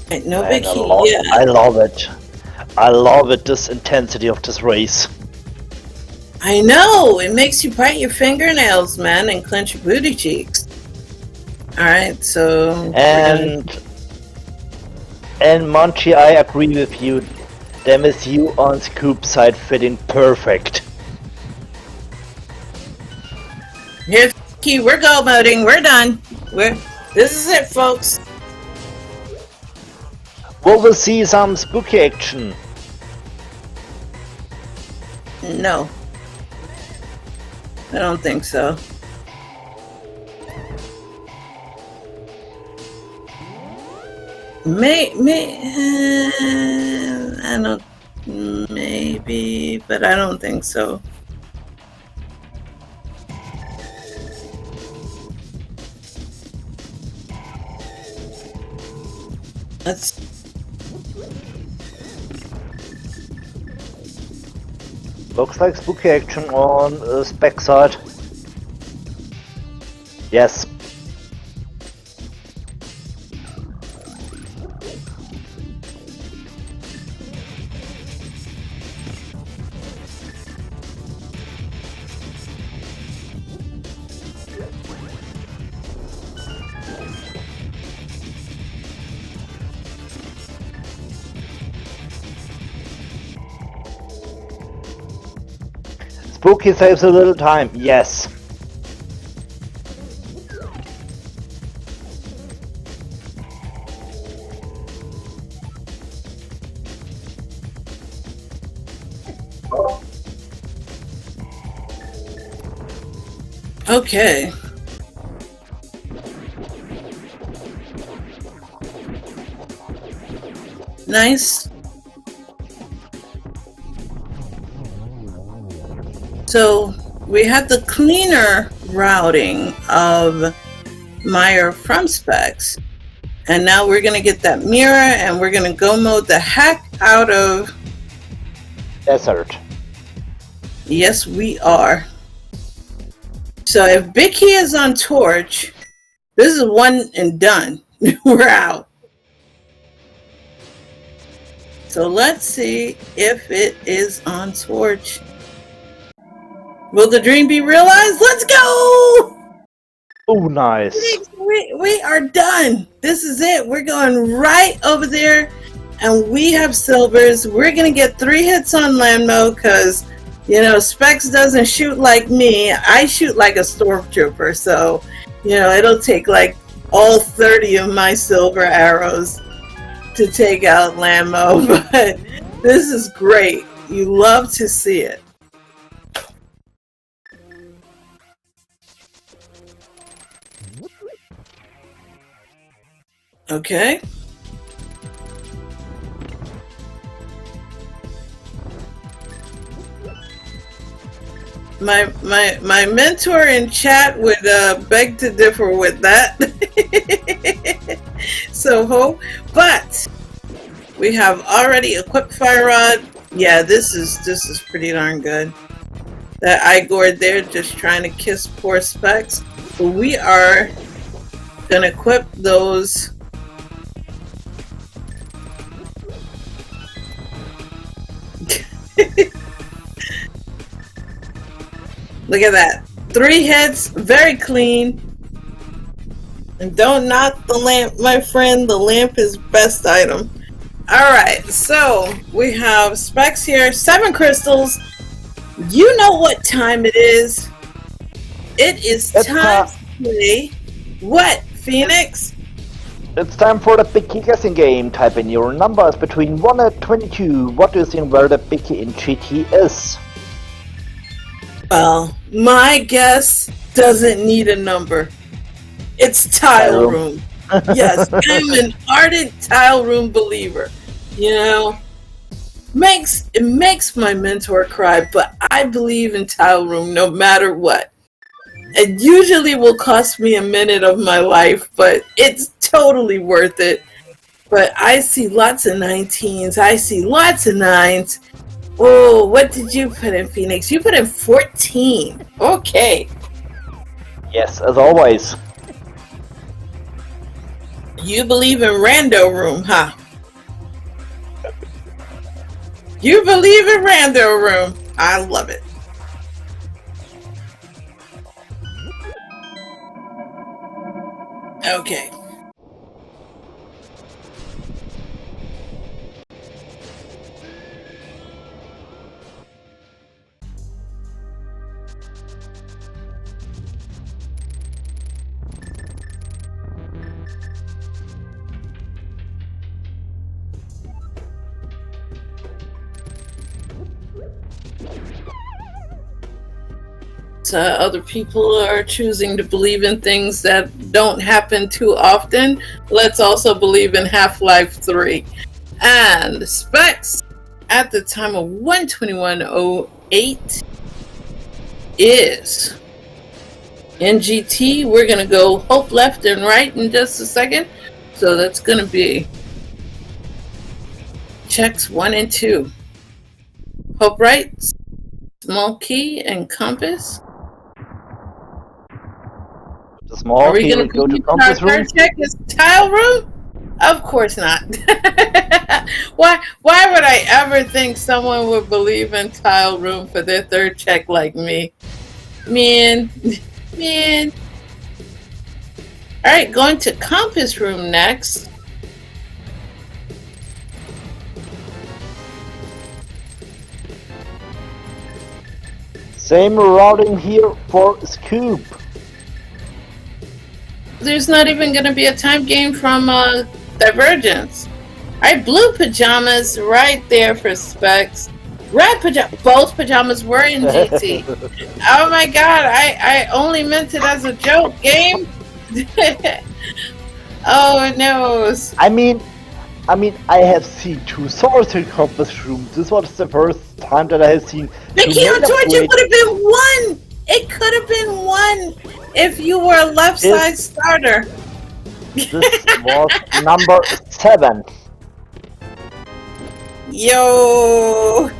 Right, no big key yet. I love it. I love it, this intensity of this race. I know! It makes you bite your fingernails, man, and clench your booty cheeks. Alright, so... And Monty, I agree with you. Them is you on Scoop side fitting perfect. Here's the key. We're go moding. We're done. This is it, folks. We'll see some spooky action. No. I don't think so. I don't, maybe, but I don't think so. Let's. Looks like spooky action on Spec side. Yes. Spooky saves a little time, yes. Okay. Nice. So we had the cleaner routing of Meyer from Specks, and now we're going to get that mirror and we're going to go mode the heck out of Desert. Yes, we are. So if Big Key is on Torch, this is one and done. We're out. So let's see if it is on Torch. Will the dream be realized? Let's go! Oh, nice. We are done. This is it. We're going right over there, and we have silvers. We're going to get 3 hits on land mode because, you know, Specks doesn't shoot like me. I shoot like a stormtrooper, so, you know, it'll take like all 30 of my silver arrows to take out land mode, but this is great. You love to see it. Okay. My mentor in chat would beg to differ with that. So hope, but we have already equipped fire rod. Yeah, this is pretty darn good. That Igor there just trying to kiss poor Specks. But we are gonna equip those. Look at that. 3 hits, very clean. And don't knock the lamp, my friend. The lamp is best item. Alright, so we have Specks here. 7 crystals. You know what time it is. It is time to play what, Phoenix? It's time for the Picky guessing game. Type in your numbers between 1 and 22. What do you think where the Picky in GT is? Well, my guess doesn't need a number. It's tile room. Yes, I'm an ardent tile room believer. You know, it makes my mentor cry, but I believe in tile room no matter what. It usually will cost me a minute of my life, but it's totally worth it. But I see lots of 19s. I see lots of 9s. Oh, what did you put in, Phoenix? You put in 14. Okay. Yes, as always. You believe in rando room, huh? You believe in rando room. I love it. Okay. Other people are choosing to believe in things that don't happen too often. Let's also believe in Half-Life 3. And Specks, at the time of 121.08, is NGT. We're going to go hope left and right in just a second. So that's going to be checks 1 and 2. Hope right, small key, and compass. The small Are we key going will go to compass room? check is tile room? Of course not. Why would I ever think someone would believe in tile room for their third check like me? Man. Alright, going to compass room next. Same routing here for Scoop. There's not even going to be a time game from Divergence. Alright, blue pajamas right there for Specks. Red pajamas, both pajamas were in GT. Oh my god, I only meant it as a joke. Game? Oh no. I mean, I have seen 2 swords in compass room. This was the first time that I have seen. Mickey on George, it would have been 1. It could have been 1 if you were a left side starter. This was number 7. Yo.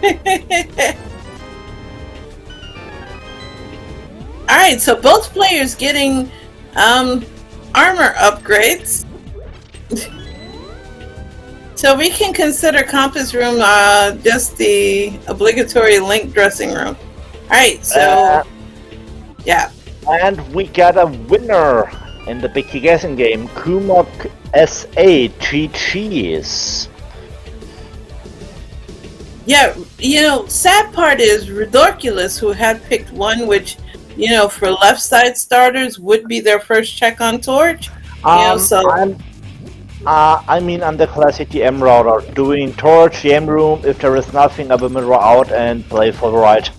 Alright, so both players getting armor upgrades. So we can consider compass room just the obligatory link dressing room. Alright, so yeah. And we got a winner in the Picky guessing game. Kumok SA GG's. Yeah, you know, sad part is Redorculus, who had picked 1, which, you know, for left side starters would be their first check on Torch. I'm the classic DM router, doing Torch, DM room. If there is nothing, I will mirror out and play for the right.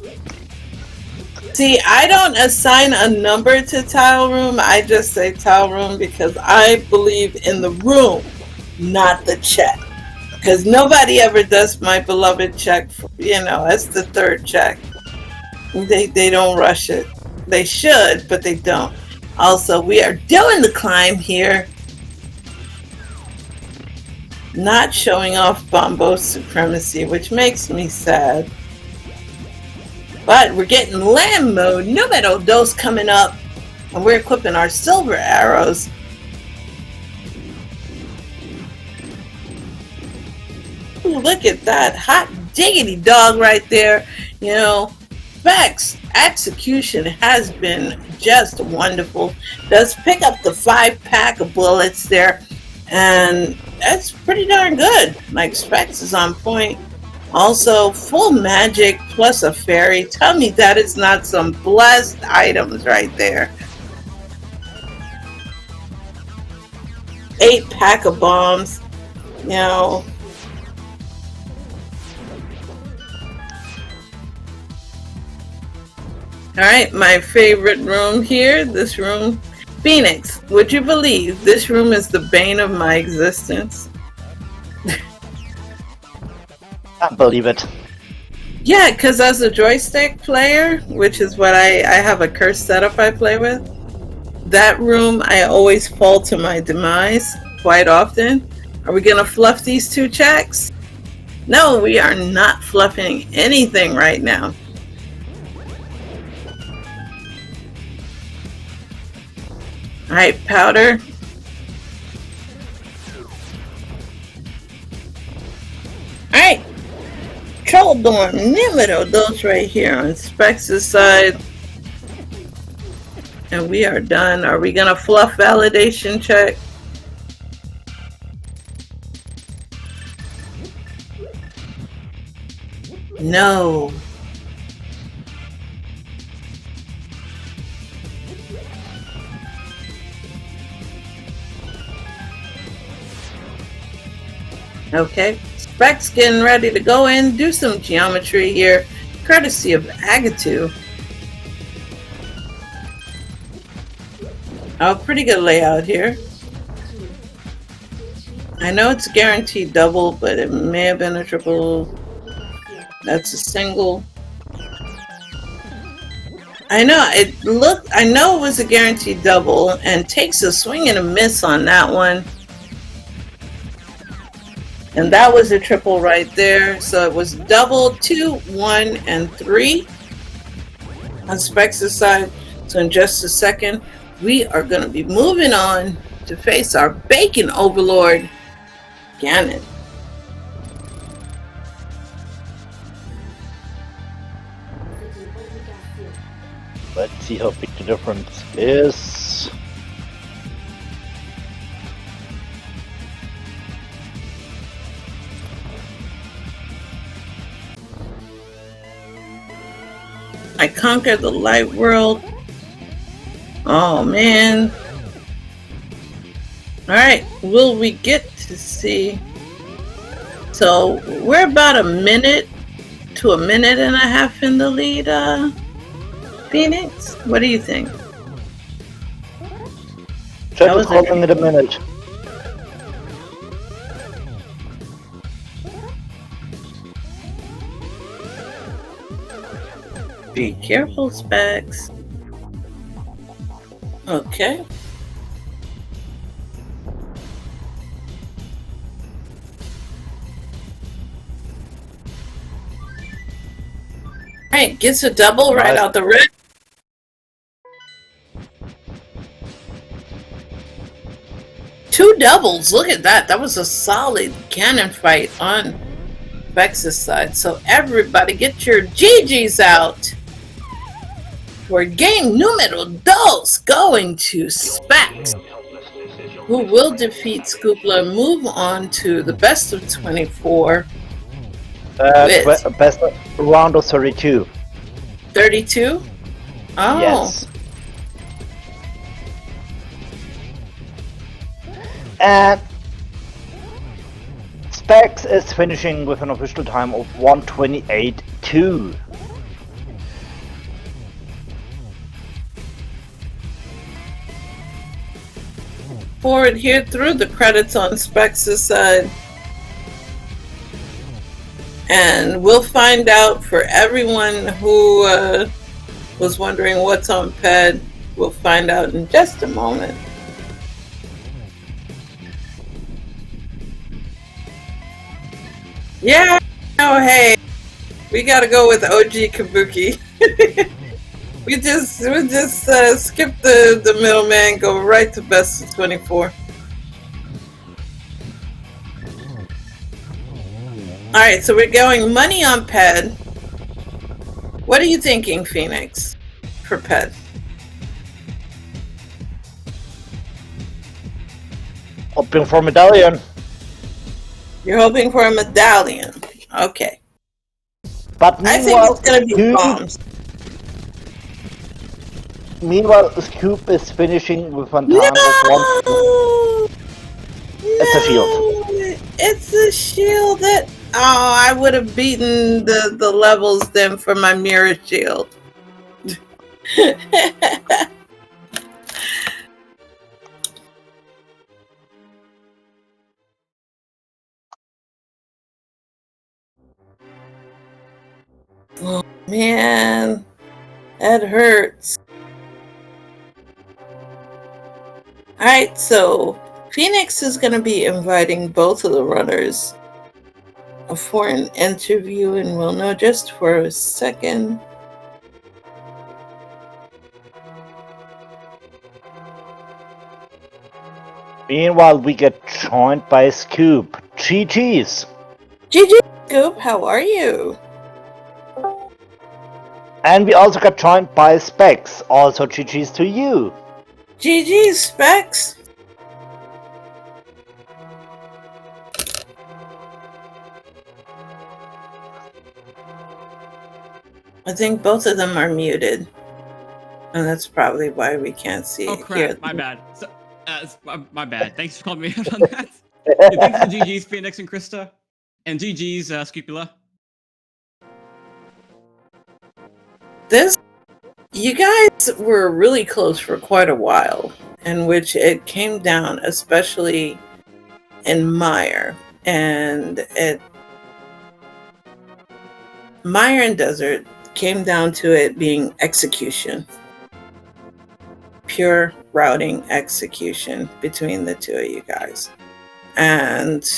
See, I don't assign a number to tile room. I just say tile room because I believe in the room, not the check. Because nobody ever does my beloved check, you know, as the third check. They don't rush it. They should, but they don't. Also, we are doing the climb here. Not showing off Bombo supremacy, which makes me sad. But we're getting lamb mode, numero dos coming up. And we're equipping our silver arrows. Ooh, look at that hot diggity dog right there. You know, Specks execution has been just wonderful. Does pick up the 5-pack of bullets there, and that's pretty darn good. Like, Specks is on point. Also, full magic plus a fairy. Tell me that is not some blessed items right there. 8-pack of bombs. You know. Alright, my favorite room here, this room. Phoenix, would you believe this room is the bane of my existence? I believe it. Yeah, because as a joystick player, which is what I have a cursed setup I play with, that room I always fall to my demise quite often. Are we going to fluff these 2 checks? No, we are not fluffing anything right now. Alright, powder. Alright. Troll Dorm, Nimido, those right here on Specks' side. And we are done. Are we gonna fluff validation check? No. Okay, Specks getting ready to go in, do some geometry here, courtesy of Agatu. Oh, pretty good layout here. I know it's guaranteed double, but it may have been a triple. That's a single. I know it was a guaranteed double, and takes a swing and a miss on that one. And that was a triple right there. So it was double, 2, 1, and 3 on Specks' side. So in just a second, we are going to be moving on to face our bacon overlord, Ganon. Let's see how big the difference is. I conquered the light world. Oh man. Alright, will we get to see? So we're about a minute to a minute and a half in the lead, Phoenix? What do you think? Try to calling it a minute. Be careful, Specks. Okay. Alright, gets a double right out the red. Two doubles, look at that. That was a solid cannon fight on Specks' side. So everybody get your GGs out. For game numero dos, going to Specks, who will defeat Scoopla and move on to the best of 24. Best round of 32. 32? Oh. Yes. And Specks is finishing with an official time of 1:28.2. Forward here through the credits on Specks' side. And we'll find out for everyone who was wondering what's on PED. We'll find out in just a moment. Yeah, oh hey, we gotta go with OG Kabuki. we just skip the middleman, go right to best of 24. Alright, so we're going money on PED. What are you thinking, Phoenix, for pet? Hoping for medallion. You're hoping for a medallion. Okay. But I think meanwhile, it's going to be bombs. Meanwhile, Scoop is finishing with one No! time of 1. It's a shield. It's a shield that... Oh, I would have beaten the levels then for my mirror shield. Oh, man. That hurts. Alright, so Phoenix is going to be inviting both of the runners for an interview, and we'll know just for a second. Meanwhile, we get joined by Scoop. GG's. GG, Scoop, how are you? And we also got joined by Specks. Also GG's to you. GG, Specks. I think both of them are muted. And that's probably why we can't see it. Oh crap, Here. my bad. So, my bad. Thanks for calling me out on that. Yeah, thanks to GG's, Phoenix and Krista. And GG's, Scupula. You guys were really close for quite a while, in which it came down, especially in Mire. And Mire and Desert came down to it being execution. Pure routing execution between the two of you guys. And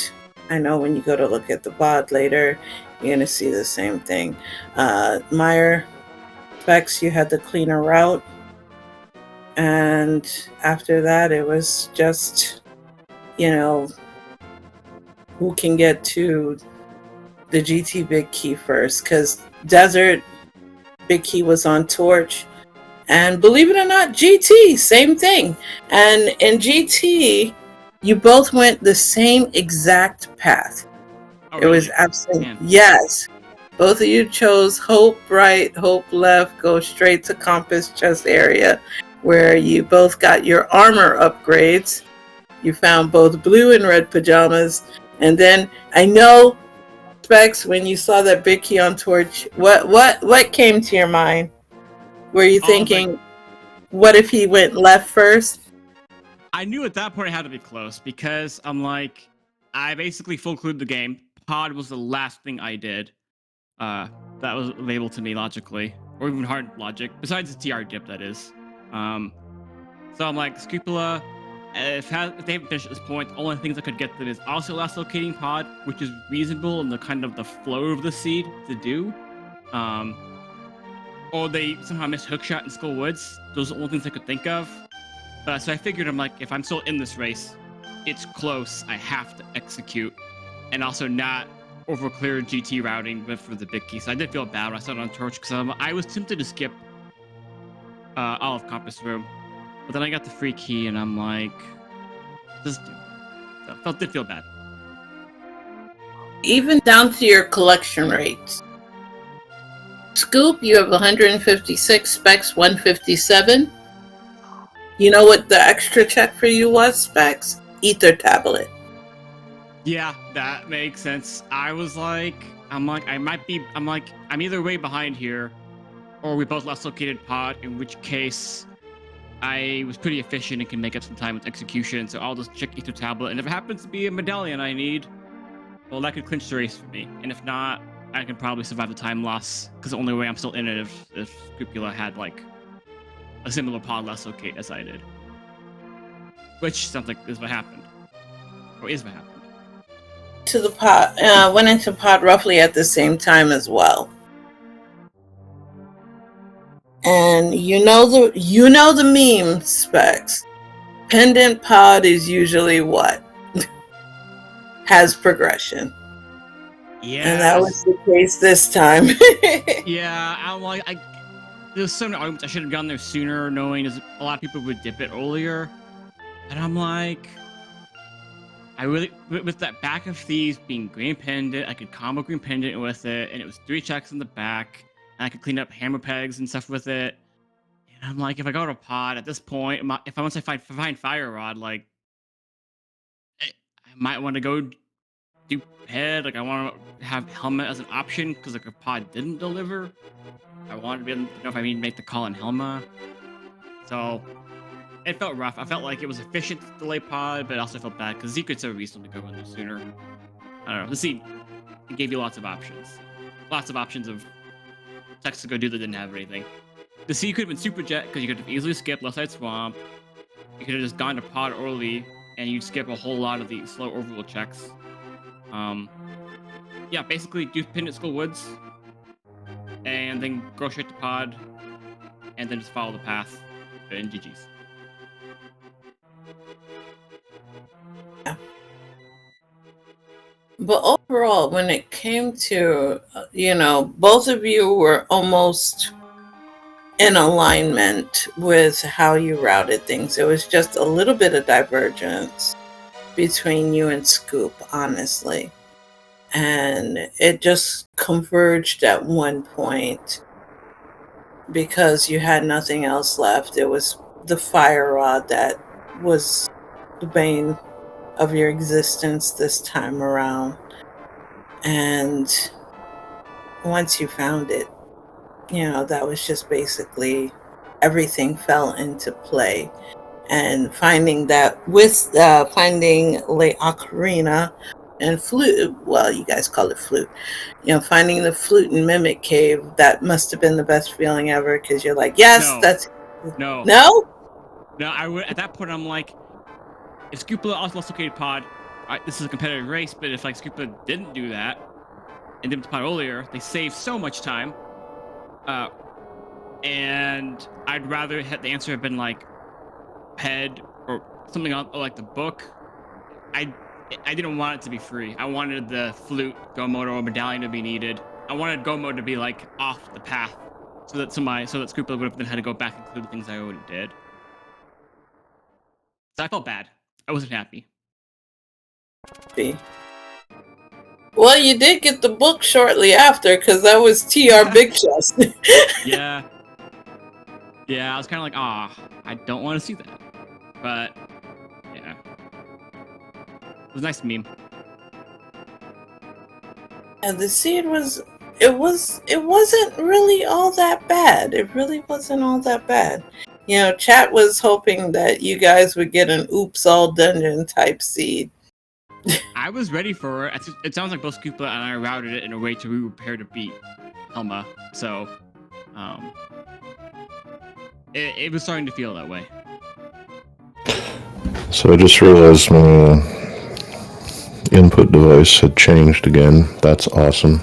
I know when you go to look at the VOD later, you're going to see the same thing. Mire, Specks, you had the cleaner route. And after that, it was just, who can get to the GT Big Key first. Because Desert, Big Key was on Torch. And believe it or not, GT, same thing. And in GT, you both went the same exact path. Oh, it was absolutely, yes. Both of you chose Hope right, Hope left, go straight to Compass chest area, where you both got your armor upgrades. You found both blue and red pajamas. And then I know, Specs, when you saw that Big Key on Torch, what came to your mind? Were you thinking, what if he went left first? I knew at that point it had to be close, because I'm like, I basically full clued the game. Pod was the last thing I did. That was available to me logically, or even hard logic, besides the TR dip, that is. So I'm like, Scupula, if they haven't finished at this point, the only things I could get them is also last locating Pod, which is reasonable in the kind of the flow of the seed to do. Or they somehow missed Hookshot in Skull Woods. Those are the only things I could think of. So I figured, I'm like, if I'm still in this race, it's close, I have to execute. And also not overclear GT routing for the Big Key. So I did feel bad when I started on Torch, because I was tempted to skip all of Compass Room. But then I got the free key, and I'm like, just do it. So did feel bad. Even down to your collection rates. Scoop, you have 156, Specs 157. You know what the extra check for you was, Specs? Ether tablet. Yeah, that makes sense. I was like, I'm either way behind here, or we both lost located Pod, in which case I was pretty efficient and can make up some time with execution, so I'll just check Ether tablet, and if it happens to be a medallion I need, well, that could clinch the race for me. And if not, I can probably survive the time loss, because the only way I'm still in it if Scupula had like a similar Pod less locate as I did. Which sounds like is what happened. Or is what happened. To the Pod, went into Pod roughly at the same time as well. And you know the meme, Specs. Pendant Pod is usually what? Has progression. And that Yeah, was the case this time. yeah. I'm like, there's so many arguments. I should have gone there sooner, knowing a lot of people would dip it earlier. And I'm like, I really, with that back of thieves being green pendant, I could combo green pendant with it, and it was 3 checks in the back, and I could clean up hammer pegs and stuff with it. And I'm like, if I go to pod at this point, if I once I find fire rod, like, I might want to go do head. Like, I want to have helmet as an option because like if pod didn't deliver, I wanted to be able to know if I need to make the call in helmet. So it felt rough. I felt like it was efficient to delay pod, but it also felt bad because Secret's so reasonable to go in there sooner. I don't know. The seed, it gave you lots of options. Lots of options of text to go do that didn't have anything. The sea could have been super jet because you could have easily skipped left side swamp. You could have just gone to pod early and you'd skip a whole lot of the slow overload checks. Yeah, basically do Pendant School Woods and then go straight to pod and then just follow the path in GG's. But overall, when it came to, both of you were almost in alignment with how you routed things. It was just a little bit of divergence between you and Scoop, honestly. And it just converged at one point because you had nothing else left. It was the fire rod that was the bane of your existence this time around. And once you found it, that was just basically everything fell into play. And finding that with finding La Ocarina and flute, well, you guys call it flute, finding the flute and mimic cave, that must have been the best feeling ever because you're like, yes, that's no. I would at that point. I'm like, if Scoopla also located pod, this is a competitive race, but if like Scoopla didn't do that and didn't pod earlier, they saved so much time. And I'd rather the answer have been like head or something on like the book. I didn't want it to be free. I wanted the flute, go mode, or medallion to be needed. I wanted go mode to be like off the path, so that Scoopla would have then had to go back and include the things I already did. So I felt bad. I wasn't happy. Well, you did get the book shortly after because that was TR Big Chest. Yeah. Yeah, I was kind of like, I don't want to see that. But, yeah. It was a nice meme. And the seed it wasn't really all that bad. It really wasn't all that bad. Chat was hoping that you guys would get an oops all dungeon type seed. I was ready for it. It sounds like both Scoopla and I routed it in a way to be prepared to beat Helma. So, it was starting to feel that way. So I just realized my input device had changed again. That's awesome.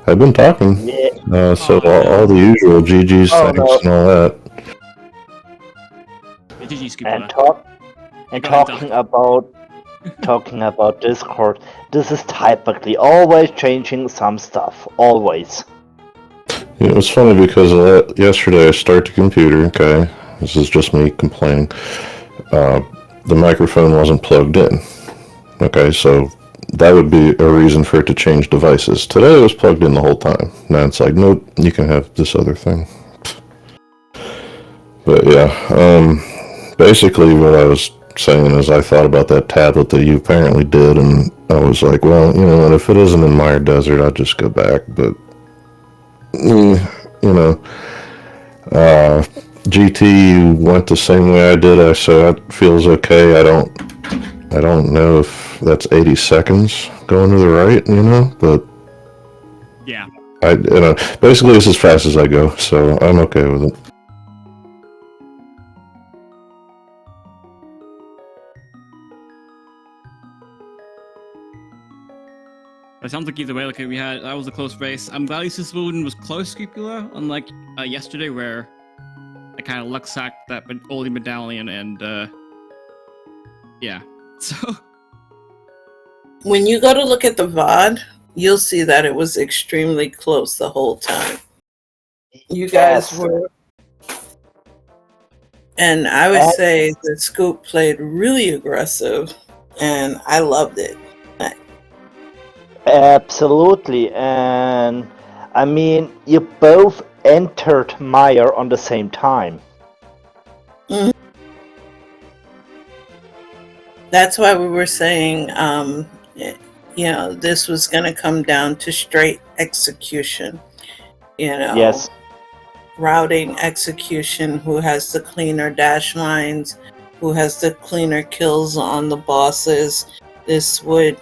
I've been talking. Yeah. So all the usual GG's, thanks, and all that. Yeah, GG Scoopla. Talking about Discord, this is typically always changing some stuff. Always. You know, it's funny because yesterday I start the computer, okay? This is just me complaining. The microphone wasn't plugged in. Okay, so that would be a reason for it to change devices. Today it was plugged in the whole time. Now it's like, nope, you can have this other thing. But yeah, basically what I was saying is I thought about that tablet that you apparently did, and I was like, well, you know what, if it isn't in Mire Desert, I'll just go back. But, GT, you went the same way I did, so that feels okay. I don't know if that's 80 seconds going to the right, but yeah, basically it's as fast as I go, so I'm okay with it. it sounds like either way, like that was a close race. I'm glad Lisa Swoon was close, Scoopula, unlike yesterday where I kind of luck sacked that oldie medallion and yeah. So when you go to look at the VOD, you'll see that it was extremely close the whole time. You guys Yes. were, and I would And- say the Scoop played really aggressive, and I loved it. Absolutely, and I mean, you both entered Mire on the same time. That's why we were saying, this was going to come down to straight execution. Yes. Routing execution, who has the cleaner dash lines, who has the cleaner kills on the bosses. This would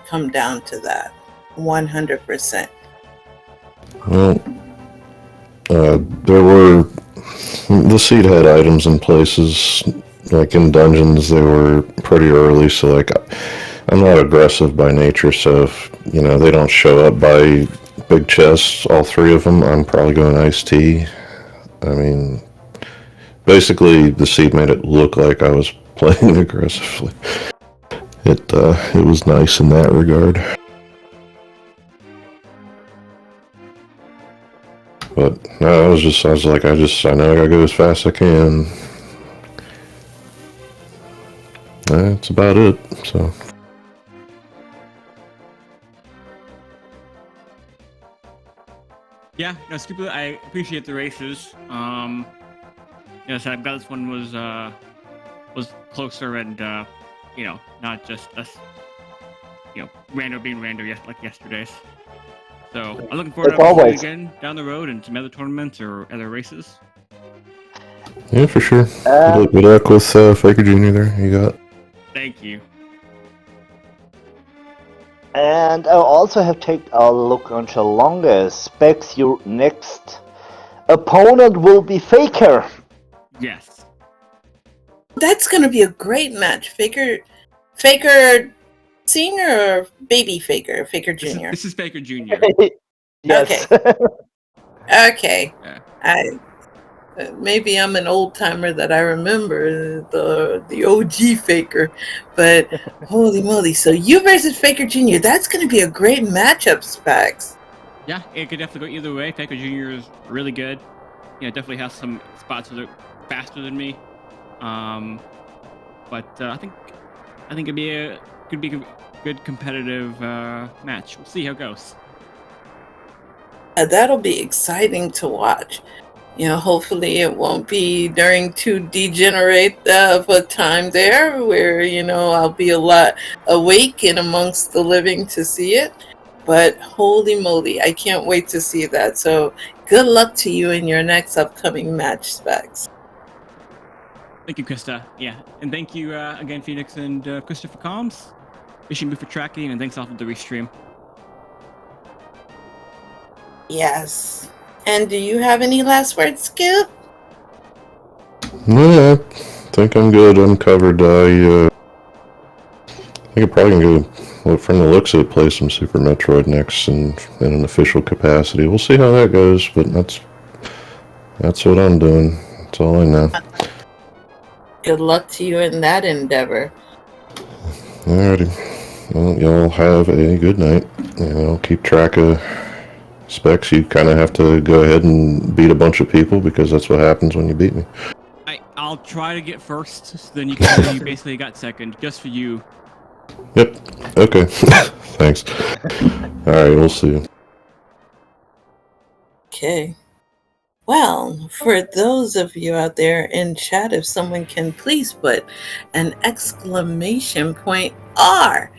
come down to that 100%. Well, the seed had items in places, like in dungeons, they were pretty early, so like, I'm not aggressive by nature, so if, they don't show up by big chests, all three of them, I'm probably going iced tea. I mean, basically, the seed made it look like I was playing aggressively. It was nice in that regard. But no, I was like, I know I gotta go as fast as I can. That's about it, so. Yeah, no, stupid. I appreciate the races. So I'm glad this one was closer and not just us, rando being rando like yesterday's. So I'm looking forward to seeing you again down the road and some other tournaments or other races. Yeah, for sure. Good luck with Faker Jr. there. You got. Thank you. And I'll also have taken a look on Shalonga. Specks, your next opponent will be Faker. Yes. That's going to be a great match. Faker Senior or Baby Faker? Faker Junior. This is Faker Junior. Yes. Okay. Yeah. Maybe I'm an old timer that I remember the OG Faker, but holy moly! So you versus Faker Jr. That's going to be a great matchup, Specks. Yeah, it could definitely go either way. Faker Jr. is really good. Definitely has some spots that are faster than me. But I think could be a good competitive match. We'll see how it goes. That'll be exciting to watch. Hopefully it won't be during too degenerate of a time there where, I'll be a lot awake and amongst the living to see it. But holy moly, I can't wait to see that. So good luck to you in your next upcoming match, Specks. Thank you, Krista. Yeah, and thank you again, Phoenix and Krista for comms. Fishing Boo for tracking, and thanks off of the restream. Yes. And do you have any last words, Skip? No, I think I'm good. I'm covered. I think I'm probably gonna go, from the looks of it, play some Super Metroid next in an official capacity. We'll see how that goes, but that's what I'm doing. That's all I know. Good luck to you in that endeavor. Alrighty. Well, y'all have a good night. I'll keep track of Specs. You kind of have to go ahead and beat a bunch of people because that's what happens when you beat me. I'll try to get first, so then you can you basically got second, just for you. Yep. Okay. Thanks. Alright, we'll see you. Okay. Well, for those of you out there in chat, if someone can please put an exclamation point R,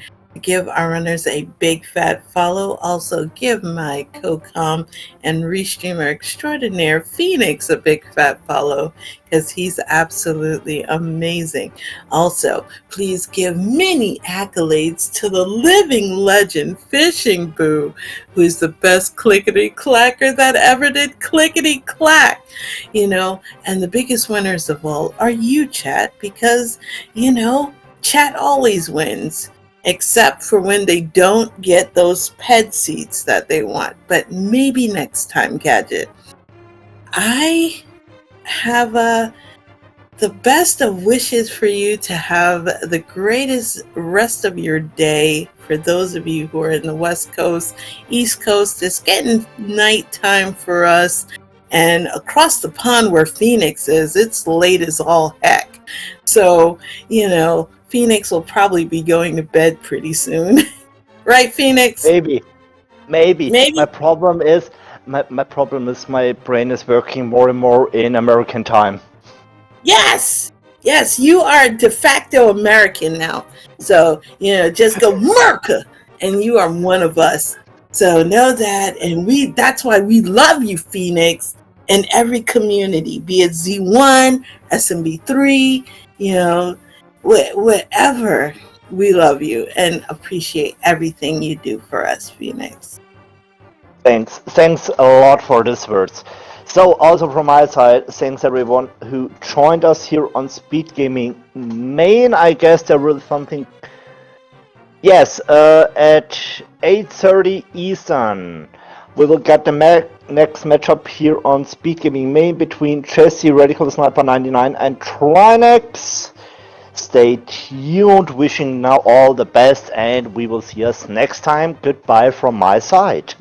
give our runners a big fat follow. Also give my co-com and restreamer extraordinaire Phoenix a big fat follow because he's absolutely amazing. Also, please give many accolades to the living legend Fishing Boo, who's the best clickety-clacker that ever did clickety-clack. And the biggest winners of all are you, chat, because, chat always wins. Except for when they don't get those ped seats that they want. But maybe next time, Gadget. I have the best of wishes for you to have the greatest rest of your day For those of you who are in the West Coast, East Coast, it's getting nighttime for us. And across the pond where Phoenix is, it's late as all heck. So, Phoenix will probably be going to bed pretty soon. Right, Phoenix? Maybe. Maybe. Maybe? My problem is my brain is working more and more in American time. Yes! Yes, you are de facto American now. So, just go Merca, and you are one of us. So know that, and that's why we love you, Phoenix, in every community, be it Z1, SMB3, whatever. We love you and appreciate everything you do for us, Phoenix. Thanks a lot for these words. So also from my side, thanks everyone who joined us here on Speed Gaming Main. I guess there was something. Yes, at 8:30 Eastern, we will get the next matchup here on Speed Gaming Main between Jesse Radical Sniper 99 and Trinex. Stay tuned. Wishing now all the best, and we will see us next time. Goodbye from my side.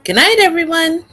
Good night, everyone.